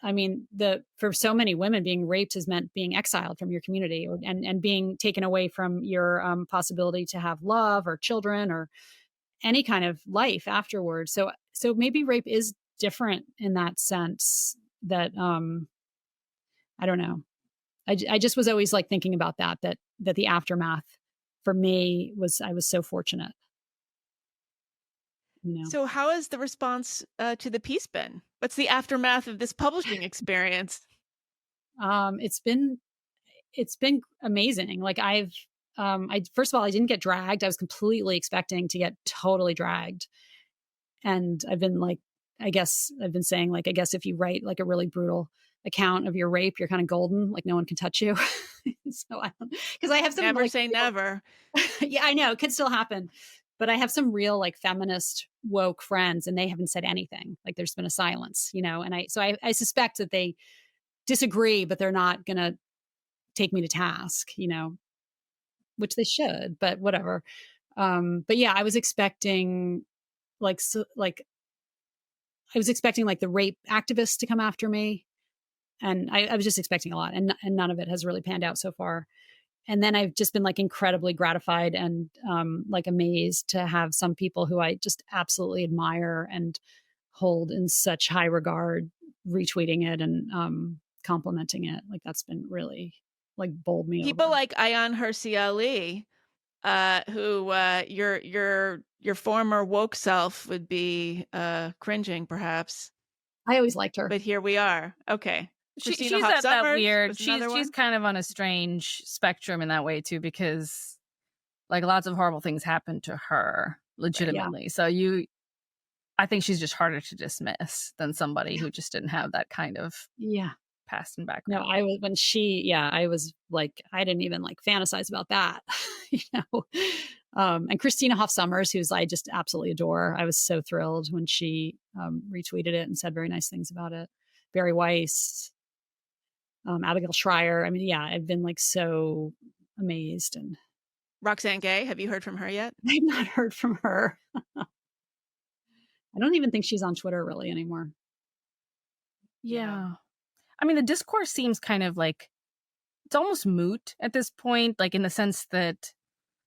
I mean, the for so many women, being raped has meant being exiled from your community or, and being taken away from your possibility to have love or children or any kind of life afterwards. So maybe rape is different in that sense. That I don't know. I just was always like thinking about that the aftermath for me was I was so fortunate. You know. So how has the response to the piece been? What's the aftermath of this publishing experience? It's been amazing. Like I first of all, I didn't get dragged. I was completely expecting to get totally dragged. And I've been like, I guess I've been saying like, I guess if you write like a really brutal account of your rape, you're kind of golden, like no one can touch you. So I don't, because I have some Never like say never. yeah, I know it could still happen. But I have some real like feminist woke friends and they haven't said anything. Like there's been a silence, and I suspect that they disagree, but they're not gonna take me to task, which they should, but whatever. But yeah, I was expecting like I was expecting like the rape activists to come after me. And I was just expecting a lot, and none of it has really panned out so far. And then I've just been like incredibly gratified and like amazed to have some people who I just absolutely admire and hold in such high regard retweeting it and complimenting it. Like that's been really like bowled me People over. like Ayan Hirsi Ali, who your former woke self would be cringing, perhaps. I always liked her. But here we are. Okay. Christina She's Hoff at that Sommers weird. was another She's one. kind of on a strange spectrum in that way too, because like lots of horrible things happen to her Right. Yeah. legitimately. So I think she's just harder to dismiss than somebody who just didn't have that kind of Yeah. past and No, background. I was when yeah, I was like, I didn't even like fantasize about that, you know. And Christina Hoff Sommers, who's I just absolutely adore. I was so thrilled when she retweeted it and said very nice things about it. Barry Weiss, Abigail Schreier. I mean, yeah, I've been like so amazed, and Roxane Gay, have you heard from her yet? I've not heard from her. I don't even think she's on Twitter really anymore. Yeah. Yeah. I mean, the discourse seems kind of like it's almost moot at this point, like in the sense that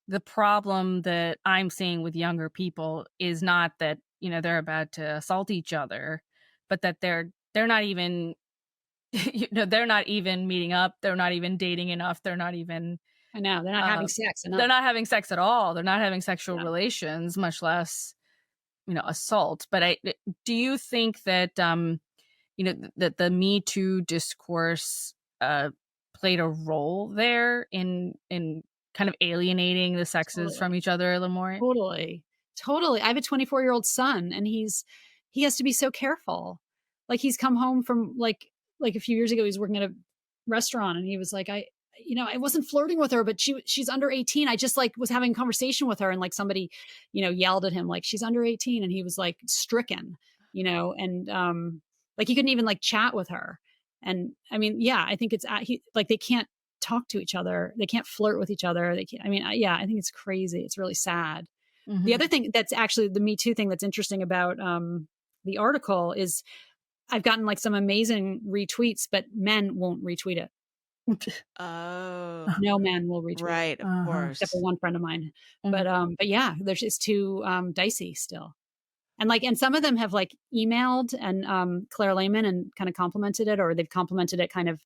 the problem that I'm seeing with younger people is not that, they're about to assault each other, but that they're not even they're not even meeting up, they're not even dating enough, I know they're not having uh sex they're enough. not having sex at all. They're not having sexual Yeah, relations, much less, assault. But do you think that that the Me Too discourse played a role there in kind of alienating the sexes from totally. each other a little more? Totally. Totally. I have a 24-year-old son and he has to be so careful. Like he's come home from like a few years ago, he was working at a restaurant and he was like, I wasn't flirting with her, but she's under 18. I just like was having a conversation with her and like somebody, yelled at him like she's under 18 and he was like stricken, and like he couldn't even like chat with her. And I mean, yeah, I think like they can't talk to each other. They can't flirt with each other. They can't, I mean, yeah, I think it's crazy. It's really sad. The Mhm. other thing that's actually the Me Too thing that's interesting about the article is I've gotten like some amazing retweets, but men won't retweet it. Oh, No men will retweet it right, of Uh-huh. except for course. one friend of mine. Mhm. But yeah, there's just too dicey still. And some of them have like emailed and Claire Lehman and kind of complimented it, or they've complimented it kind of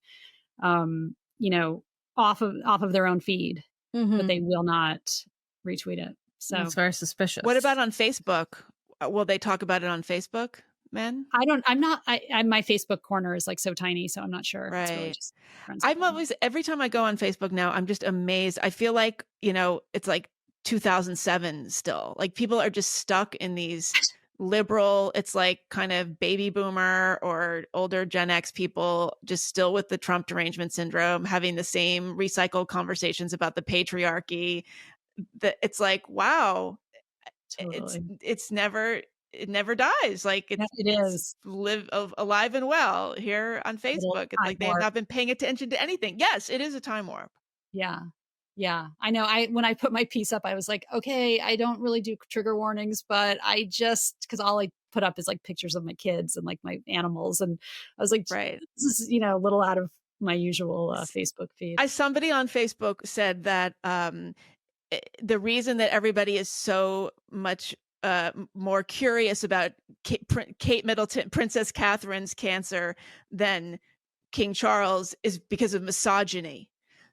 um, you know, off of their own feed, but Mhm. they will not retweet it. That's So very What suspicious. about on Facebook? Will they talk about it on Facebook, men? I'm not, my Facebook corner is like so tiny. So I'm not sure if it's really Right. just friends with I'm them. always every time I go on Facebook now, I'm just amazed. I feel like, it's like 2007 still. Like people are just stuck in these liberal, it's like kind of baby boomer or older Gen X people just still with the Trump derangement syndrome, having the same recycled conversations about the patriarchy. That it's like, wow, Totally. it never dies. Like Yeah, it it's is. alive and well here on Little Facebook. It's time like they have warp. not been paying attention to anything. Yes, it is a time warp. Yeah. Yeah. I know. When I put my piece up, I was like, okay, I don't really do trigger warnings, but because all I put up is like pictures of my kids and like my animals. And I was like, Right. this is, a little out of my usual Facebook feed. Somebody on Facebook said that the reason that everybody is so much more curious about Kate Middleton, Princess Catherine's cancer than King Charles is because of misogyny,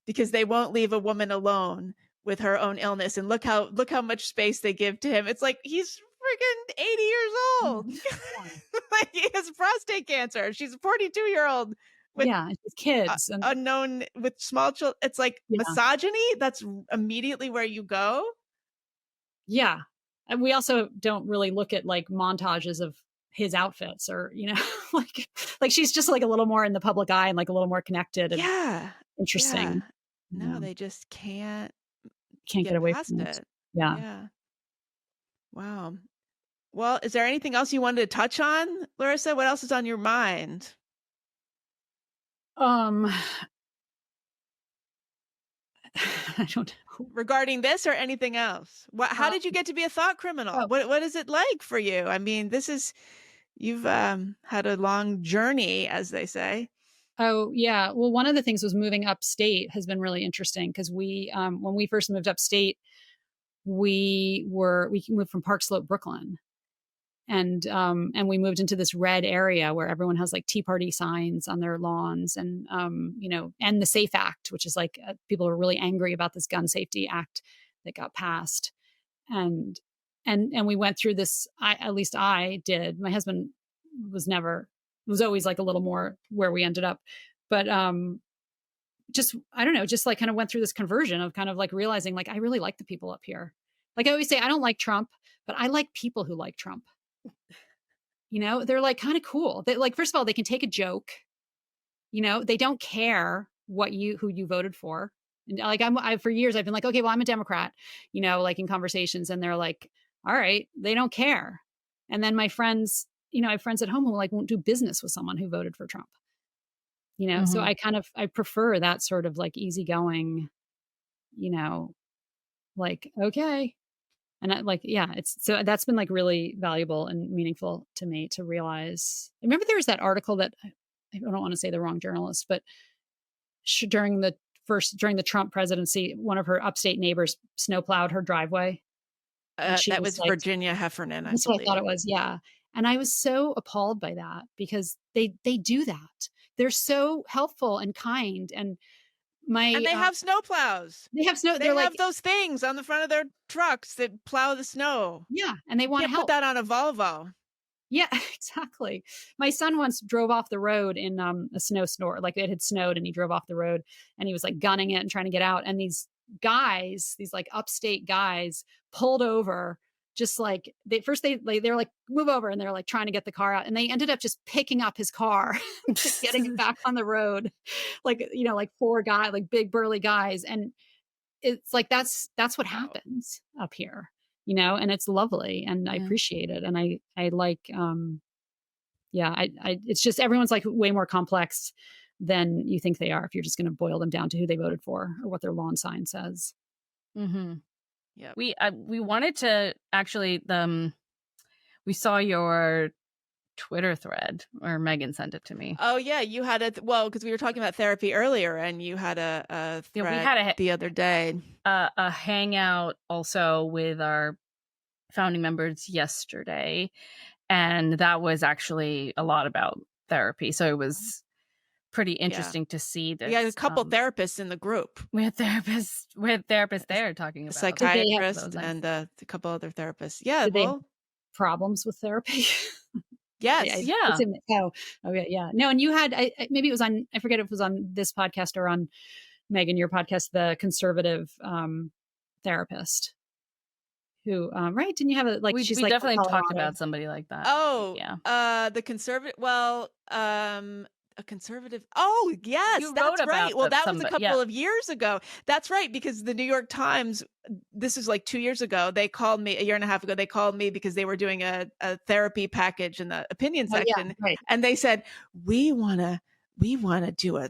because they won't leave a woman alone with her own illness. And look how much space they give to him. It's like he's freaking 80 years Yeah. old. Like he has prostate cancer. She's a 42-year-old with Yeah, it's just kids and unknown with small children. It's like yeah, misogyny. That's immediately where you go. yeah. And we also don't really look at, like, montages of his outfits or, like she's just, like, a little more in the public eye and, like, a little more connected and Yeah. Yeah. interesting, No, they just can't can't get get away past from it. it. Yeah. Yeah. Wow. Well, is there anything else you wanted to touch on, Larissa? What else is on your mind Um, I don't know. regarding this or anything else? How Uh, did you get to be a thought criminal? oh, What is it like for you? I mean, you've had a long journey, as they say. oh, yeah. Well, one of the things was moving upstate has been really interesting because when we first moved upstate, we moved from Park Slope, Brooklyn, and we moved into this red area where everyone has like Tea Party signs on their lawns, and and the Safe Act, which is like people are really angry about this gun safety act that got passed, and and we went through this. At least I did. My husband was always like a little more where we ended up, but just I don't know, just like kind of went through this conversion of kind of like realizing like I really like the people up here. Like I always say, I don't like Trump, but I like people who like Trump. They're like kind of cool. They like first of all, they can take a joke. They don't care who you voted for. And like I for years I've been like, okay, well I'm a Democrat. Like in conversations, and they're like, all right, they don't care. And then my friends, I have friends at home who like won't do business with someone who voted for Trump. So Mhm. I prefer that sort of like easygoing, you know, like okay. And yeah, it's so that's been like really valuable and meaningful to me to realize. I remember there was that article that I don't want to say the wrong journalist, but during the Trump presidency, one of her upstate neighbors snowplowed her driveway, and she That was was like, Virginia Heffernan, I "That's what I thought believe. it was." Yeah, and I was so appalled by that because they do that. They're so helpful and kind, and And my they have snowplows. they have snow. They They're like, have those things on the front of their trucks that plow the snow. yeah, and they You want to can't put help. that on a Volvo. Yeah, exactly. My son once drove off the road in a snowstorm, like it had snowed, and he drove off the road, and he was like gunning it and trying to get out. And these like upstate guys, pulled over, just like they were like move over, and they're like trying to get the car out, and they ended up just picking up his car, like getting it back on the road, like four guys, like big burly guys, and it's like that's what Wow. happens up here, and it's lovely, and I Yeah. appreciate it, and I like yeah, I it's just everyone's like way more complex than you think they are if you're just going to boil them down to who they voted for or what their lawn sign says. Mhm. Yep. We wanted to actually we saw your Twitter thread, or Megan sent it to me. Oh, yeah, you had well, because we were talking about therapy earlier, and you had a Yeah, we thread had the other day. a hangout also with our founding members yesterday, and that was actually a lot about therapy. So it was pretty Yeah. interesting to see We had a this. couple therapists in the group, We had therapists a there talking a about it. Did they have So that psychiatrist was nice. and a couple other therapists. Yeah, did they have well, problems with therapy? It's yes. Yeah. in okay, yeah. No, and you had maybe it was on I forget if it was on this podcast or on Megan your podcast, the conservative therapist who right, didn't you have a like We she's we like from definitely talked Colorado. about somebody like that. Oh, Yeah. the conservative a conservative oh, yes, You wrote that's right. about Well, that that was a somebody. Yeah. couple of years ago. That's right, because the New York Times, this is like 2 years ago, they called me a year and a half ago, they called me because they were doing a therapy package in the opinion Oh yeah, section, right. and they said, "We wanna do a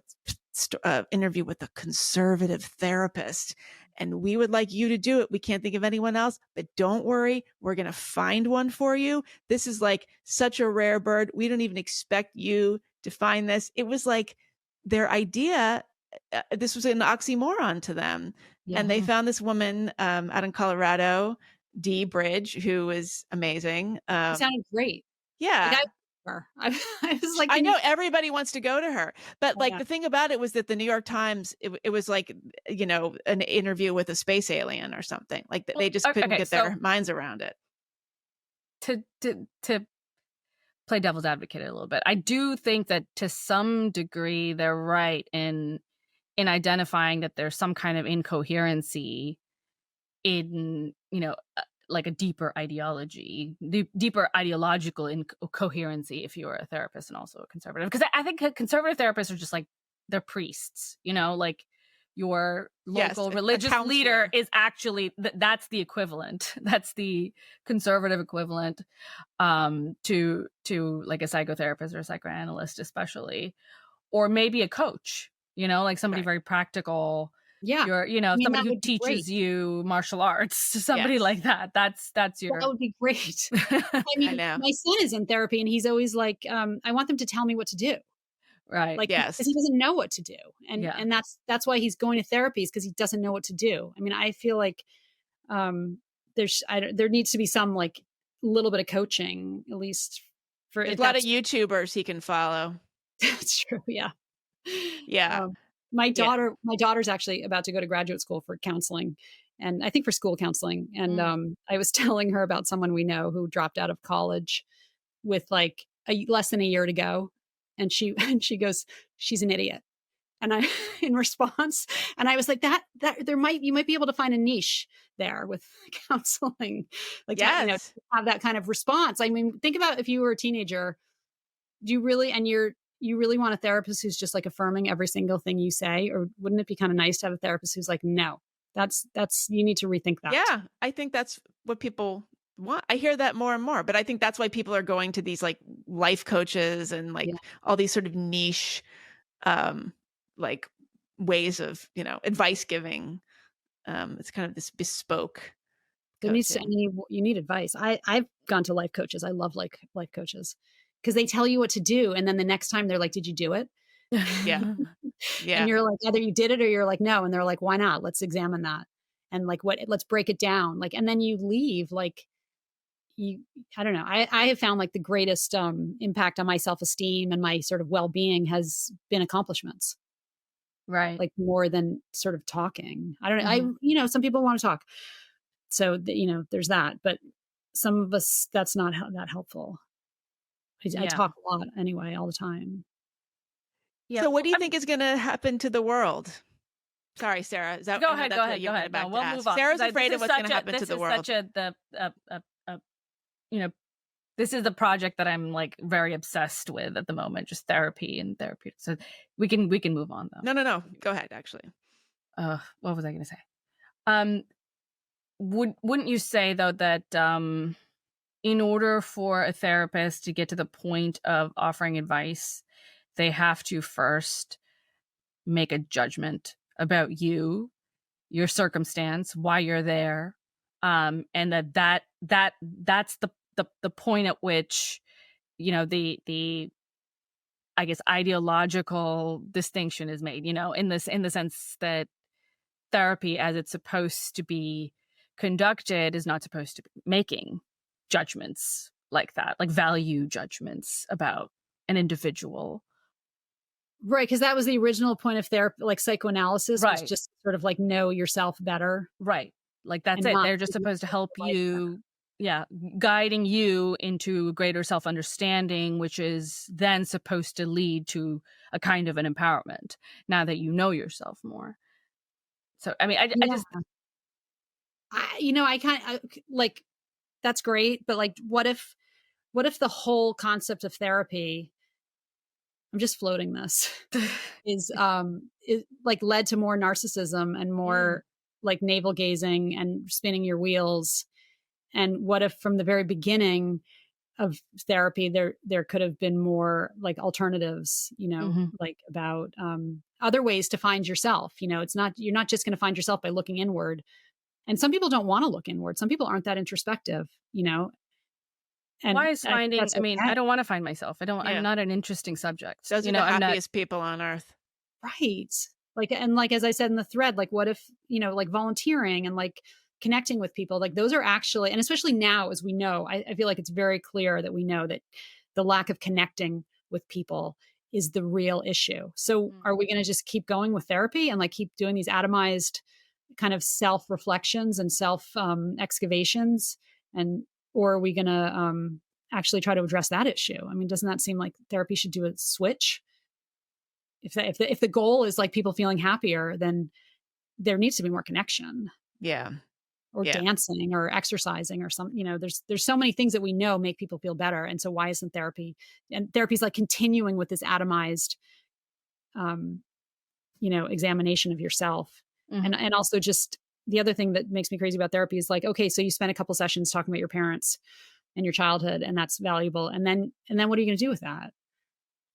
interview with a conservative therapist, and we would like you to do it. We can't think of anyone else, but don't worry, we're gonna find one for you. This is like such a rare bird. We don't even expect you to find this." It was like their idea. This was an oxymoron to them, and Yeah. they found this woman out in Colorado, Dee Bridge, who was amazing. She sounded great. Like Yeah, I was like, I can you know everybody wants to go to her, but like yeah. the thing about it was that the New York Times, it was like, an interview with a space alien or something. Like Well, they just couldn't okay. get So their minds around it. to play devil's advocate a little bit. I do think that to some degree they're right in identifying that there's some kind of incoherency in, like a deeper ideology, deeper ideological incoherency if you're a therapist and also a conservative. Because I think conservative therapists are just like, they're priests, like your Yes, local a religious leader counselor. is actually, that's the equivalent. That's the conservative equivalent to like a psychotherapist or a psychoanalyst, especially, or maybe a coach, like somebody Right. very practical. Yeah. I mean, Somebody that who would be great. teaches you martial arts, somebody Yes. like that. That's Well, that your would be great. I I mean, know. my son is in therapy and he's always like, I want them to tell me what to do. right. Like, because he Yes. doesn't know what to do. And Yeah. and that's why he's going to therapy, is because he doesn't know what to do. I mean, I feel like um there needs to be some like little bit of coaching, at least for There's if a lot of that's YouTubers he can follow. that's true. Yeah. Yeah. Um, Yeah. my daughter's actually about to go to graduate school for counseling, and I think for school counseling. And Mm. I was telling her about someone we know who dropped out of college with like less than a year to go, and she and she goes, "She's an idiot." And I, in response, and I was like, that there might you might be able to find a niche there with counseling, like Yes. have that kind of response. I mean, think about if you were a teenager, do you really and you really want a therapist who's just like affirming every single thing you say, or wouldn't it be kind of nice to have a therapist who's like, no, that's you need to rethink that. Yeah, I think that's what people want. I hear that more and more, but I think that's why people are going to these like life coaches and Yeah, like all these sort of niche um like ways of, advice giving. It's kind of this bespoke there needs to coaching. you need advice. I've gone to life coaches. I love like life coaches because they tell you what to do, and then the next time they're like, did you do it? Yeah. And Yeah. you're like, either you did it or you're like, no. And they're like, why not? Let's examine that. And like, let's break it down. Like, and then you leave like you, I don't know. I have found like the greatest impact on my self-esteem and my sort of well-being has been accomplishments, right. like more than sort of talking. I don't know. Hmm. Some people want to talk. So, there's that, but some of us, that's not that helpful. I Yeah. talk a lot anyway, all the time. Yeah. So what Well, do you think is going to happen to the world? Sorry, Sarah. Is that go I know ahead. Go that's what ahead. you Go wanted ahead. No, back to we'll move ask. on Sarah's because afraid of what's going to happen to this the is world. such you know this is the project that I'm like very obsessed with at the moment, just therapy and therapy. So we can move on though. No, no, no. Go ahead, actually. What was I going to say? Um, wouldn't you say though that in order for a therapist to get to the point of offering advice, they have to first make a judgment about you, your circumstance, why you're there, and that's the point at which the I guess ideological distinction is made. In the sense that therapy, as it's supposed to be conducted, is not supposed to be making judgments like that, like value judgments about an individual. Right, because that was the original point of therapy, like psychoanalysis was Right. just sort of like know yourself better Right. Like that's and it. not They're just give you supposed to help life better. you, yeah, guiding you into greater self-understanding, which is then supposed to lead to a kind of an empowerment now that you know yourself more. So, I mean, I Yeah, just, I kind of like that's great, but like, what if the whole concept of therapy? I'm just floating this is like led to more narcissism and Mm, more like navel gazing and spinning your wheels. And what if from the very beginning of therapy there could have been more like alternatives, mhm. like about other ways to find yourself. It's not you're not just going to find yourself by looking inward. And some people don't want to look inward. Some people aren't that introspective, Why and is I think finding, that's I mean, I okay. don't want to find myself. I'm Yeah. not an interesting subject. Those are the I'm not, happiest people on earth. Right. Like as I said in the thread, like what if, like volunteering and like connecting with people, like those are actually, and especially now, as we know, I feel like it's very clear that we know that the lack of connecting with people is the real issue. So mm. are we going to just keep going with therapy and like keep doing these atomized kind of self reflections and self excavations? And, or are we going to, actually try to address that issue. I mean, doesn't that seem like therapy should do a switch? If the goal is like people feeling happier, then there needs to be more connection, Yeah. or Yeah. dancing or exercising or some, there's so many things that we know make people feel better. And so why isn't therapy, and therapy's like continuing with this atomized, um, examination of yourself. And Mhm. and also just the other thing that makes me crazy about therapy is like, okay, so you spent a couple sessions talking about your parents and your childhood, and that's valuable. And then what are you going to do with that?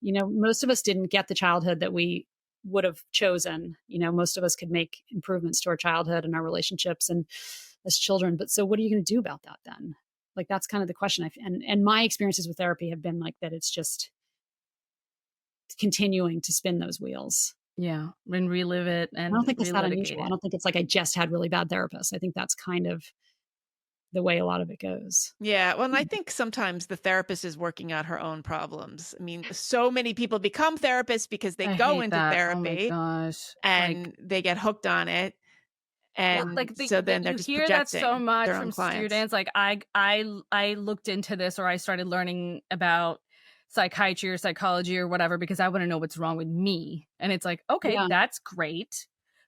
Most of us didn't get the childhood that we would have chosen. Most of us could make improvements to our childhood and our relationships and as children. But so what are you going to do about that then? Like that's kind of the question. And my experiences with therapy have been like that. It's just continuing to spin those wheels. Yeah, and relive it I don't and think it's that relitigate unusual. I it. don't think it's like I just had really bad therapists. I think that's kind of the way a lot of it goes. Yeah, well, and I think sometimes the therapist is working out her own problems. I mean, so many people become therapists because they I go hate into that. Oh my therapy gosh. Like, and they get hooked on it, yeah, and like so then they're you just hear that so projecting much their own from clients. students. Like I looked into this, or I started learning about psychiatry or psychology or whatever because I want to know what's wrong with me. And it's like, okay, Yeah. that's great.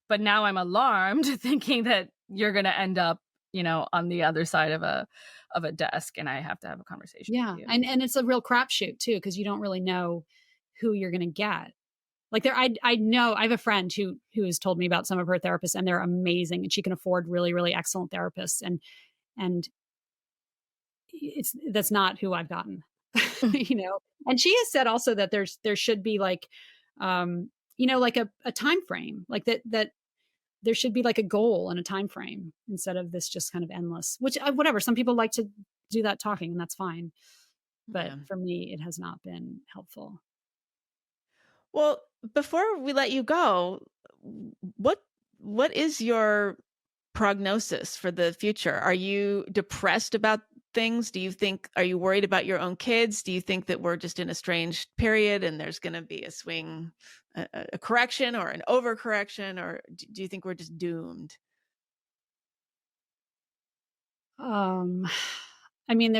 But now I'm alarmed thinking that you're going to end up, on the other side of a desk, and I have to have a conversation with Yeah. you. And it's a real crapshoot too, because you don't really know who you're gonna get. Like I know I have a friend who has told me about some of her therapists, and they're amazing, and she can afford really, really excellent therapists. And that's not who I've gotten. you know? And she has said also that there should be like like a time frame. Like that there should be like a goal and a time frame instead of this just kind of endless, which whatever, some people like to do that talking, and that's fine. But Yeah. for me, it has not been helpful. Well, before we let you go, what what is your prognosis for the future? Are you depressed about things? Are you worried about your own kids? Do you think that we're just in a strange period and there's going to be a swing, a correction or an overcorrection, or do you think we're just doomed? Um, I mean,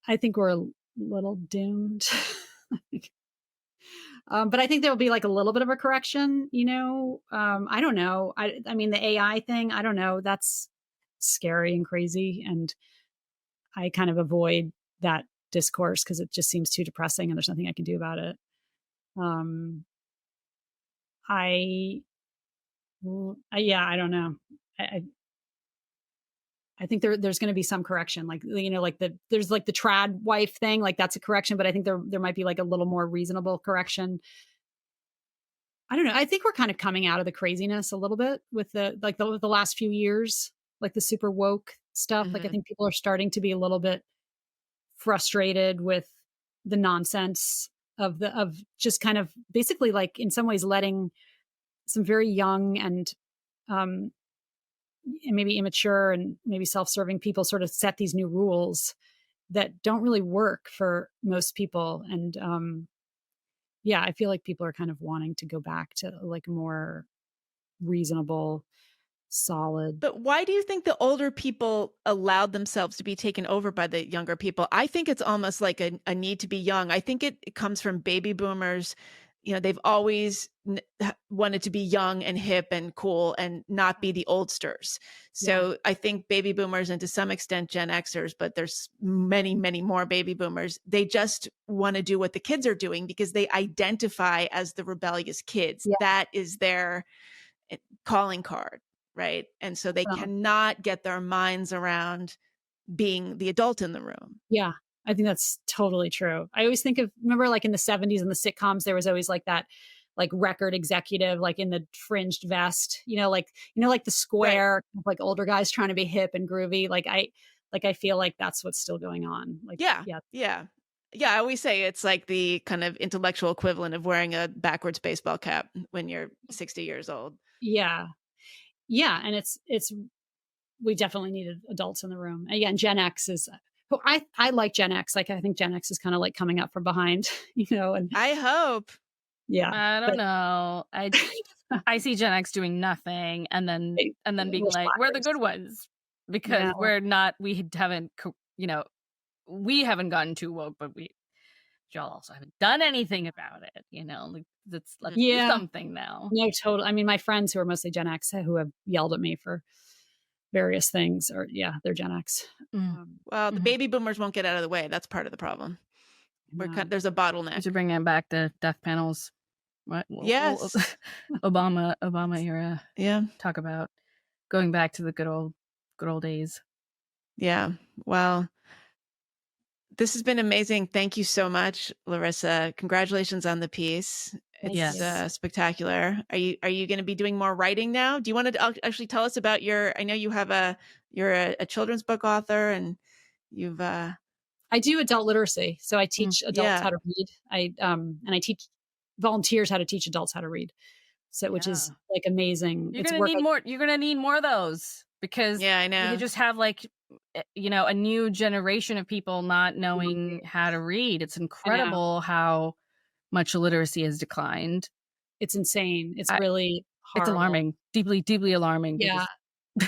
I think we're a little doomed. But I think there'll be like a little bit of a correction, I don't know. I mean, the AI thing, I don't know. That's scary and crazy. And I kind of avoid that discourse because it just seems too depressing and there's nothing I can do about it. Um, I, yeah, I don't know. I think there's going to be some correction, like like there's like the trad wife thing, like that's a correction, but I think there might be like a little more reasonable correction. I don't know. I think we're kind of coming out of the craziness a little bit with the last few years, like the super woke stuff. Like I Hmm. think people are starting to be a little bit frustrated with the nonsense of just kind of basically like in some ways letting some very young um and maybe immature and maybe self-serving people sort of set these new rules that don't really work for most people. And yeah, I feel like people are kind of wanting to go back to like more reasonable, solid. But why do you think the older people allowed themselves to be taken over by the younger people? I think it's almost like a need to be young. I think it comes from baby boomers. They've always wanted to be young and hip and cool and not be the oldsters. Yeah. So I think baby boomers and to some extent Gen Xers, but there's many, many more baby boomers. They just want to do what the kids are doing because they identify as the rebellious kids. Yeah. That is their calling card, right? And so they Well, cannot get their minds around being the adult in the room. yeah. I think that's totally true. I always think of remember like in the 70s in the sitcoms, there was always like that like record executive, like in the fringed vest, like the Right. square, like older guys trying to be hip and groovy. Like I feel like that's what's still going on. Like, Yeah. yeah, Yeah. Yeah, I always say it's like the kind of intellectual equivalent of wearing a backwards baseball cap when you're 60 years old. yeah, yeah. And it's we definitely needed adults in the room. Again, Gen X is. Well, I like Gen X. Like I think Gen X is kind of like coming up from behind, and I hope. yeah, I don't but know. I see Gen X doing nothing and then we're being like, "We're the slackers. good ones," because Yeah, we haven't we haven't gotten too woke, but y'all also haven't done anything about it, like, let's do Yeah. something now. No, total I mean, my friends who are mostly Gen X who have yelled at me for various things or yeah, they're Gen X. Mm, Um, Well, the mhm. baby boomers won't get out of the way. That's part of the problem. no. There's a We bottleneck. should bring it back to death panels. What Yes. Obama era, Yeah. talk about going back to the good old days. Yeah. Well, this has been amazing. Thank you so much, Larissa. Congratulations on the piece. Thank It's you. Yes. spectacular. Are you going to be doing more writing now? Do you want to actually tell us about your? I know you're a children's book author, and you've I do adult literacy, so I Mm, teach adults yeah. how to read. And I teach volunteers how to teach adults how to read. So which is, yeah. like, amazing. You're It's gonna work need I more you're gonna need more of those because Yeah, I we could know. just have, like, a new generation of people not Mhm. knowing how to read. It's I know. incredible how much literacy has declined. It's insane. It's I really It's horrible. alarming, deeply, deeply alarming Yeah. because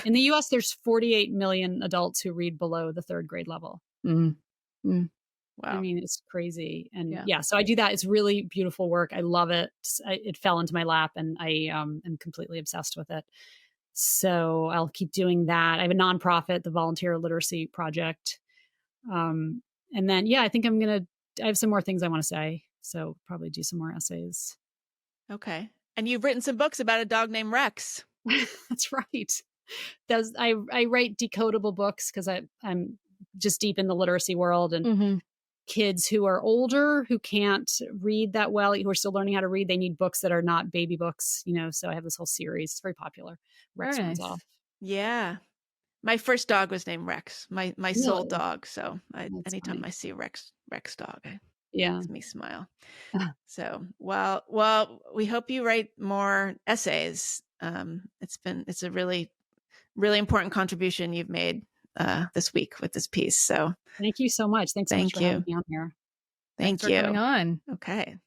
In the US, there's 48 million adults who read below the 3rd grade level. mm, mm, I Wow. mean, it's crazy, and yeah. yeah, so I do that. It's really beautiful work. I love it. It fell into my lap, and I am completely obsessed with it. So I'll keep doing that. I have a nonprofit, the Volunteer Literacy Project, um, and then yeah, I think I have some more things I want to say. So probably do some more essays. Okay. And you've written some books about a dog named Rex. That's right. I write decodable books because I'm just deep in the literacy world and Mhm. kids who are older who can't read that well, who are still learning how to read, they need books that are not baby books, so I have this whole series. It's very popular. Very Rex runs off. nice. Yeah. My first dog was named Rex. My sole Really? dog. So That's anytime funny. I see a Rex dog, it Yeah. makes me smile. So, well, we hope you write more essays. It's a really, really important contribution you've made this week with this piece. So, Thank you so much. Thanks so much thank for having you, me on here. Thanks thank for coming you. on. Okay.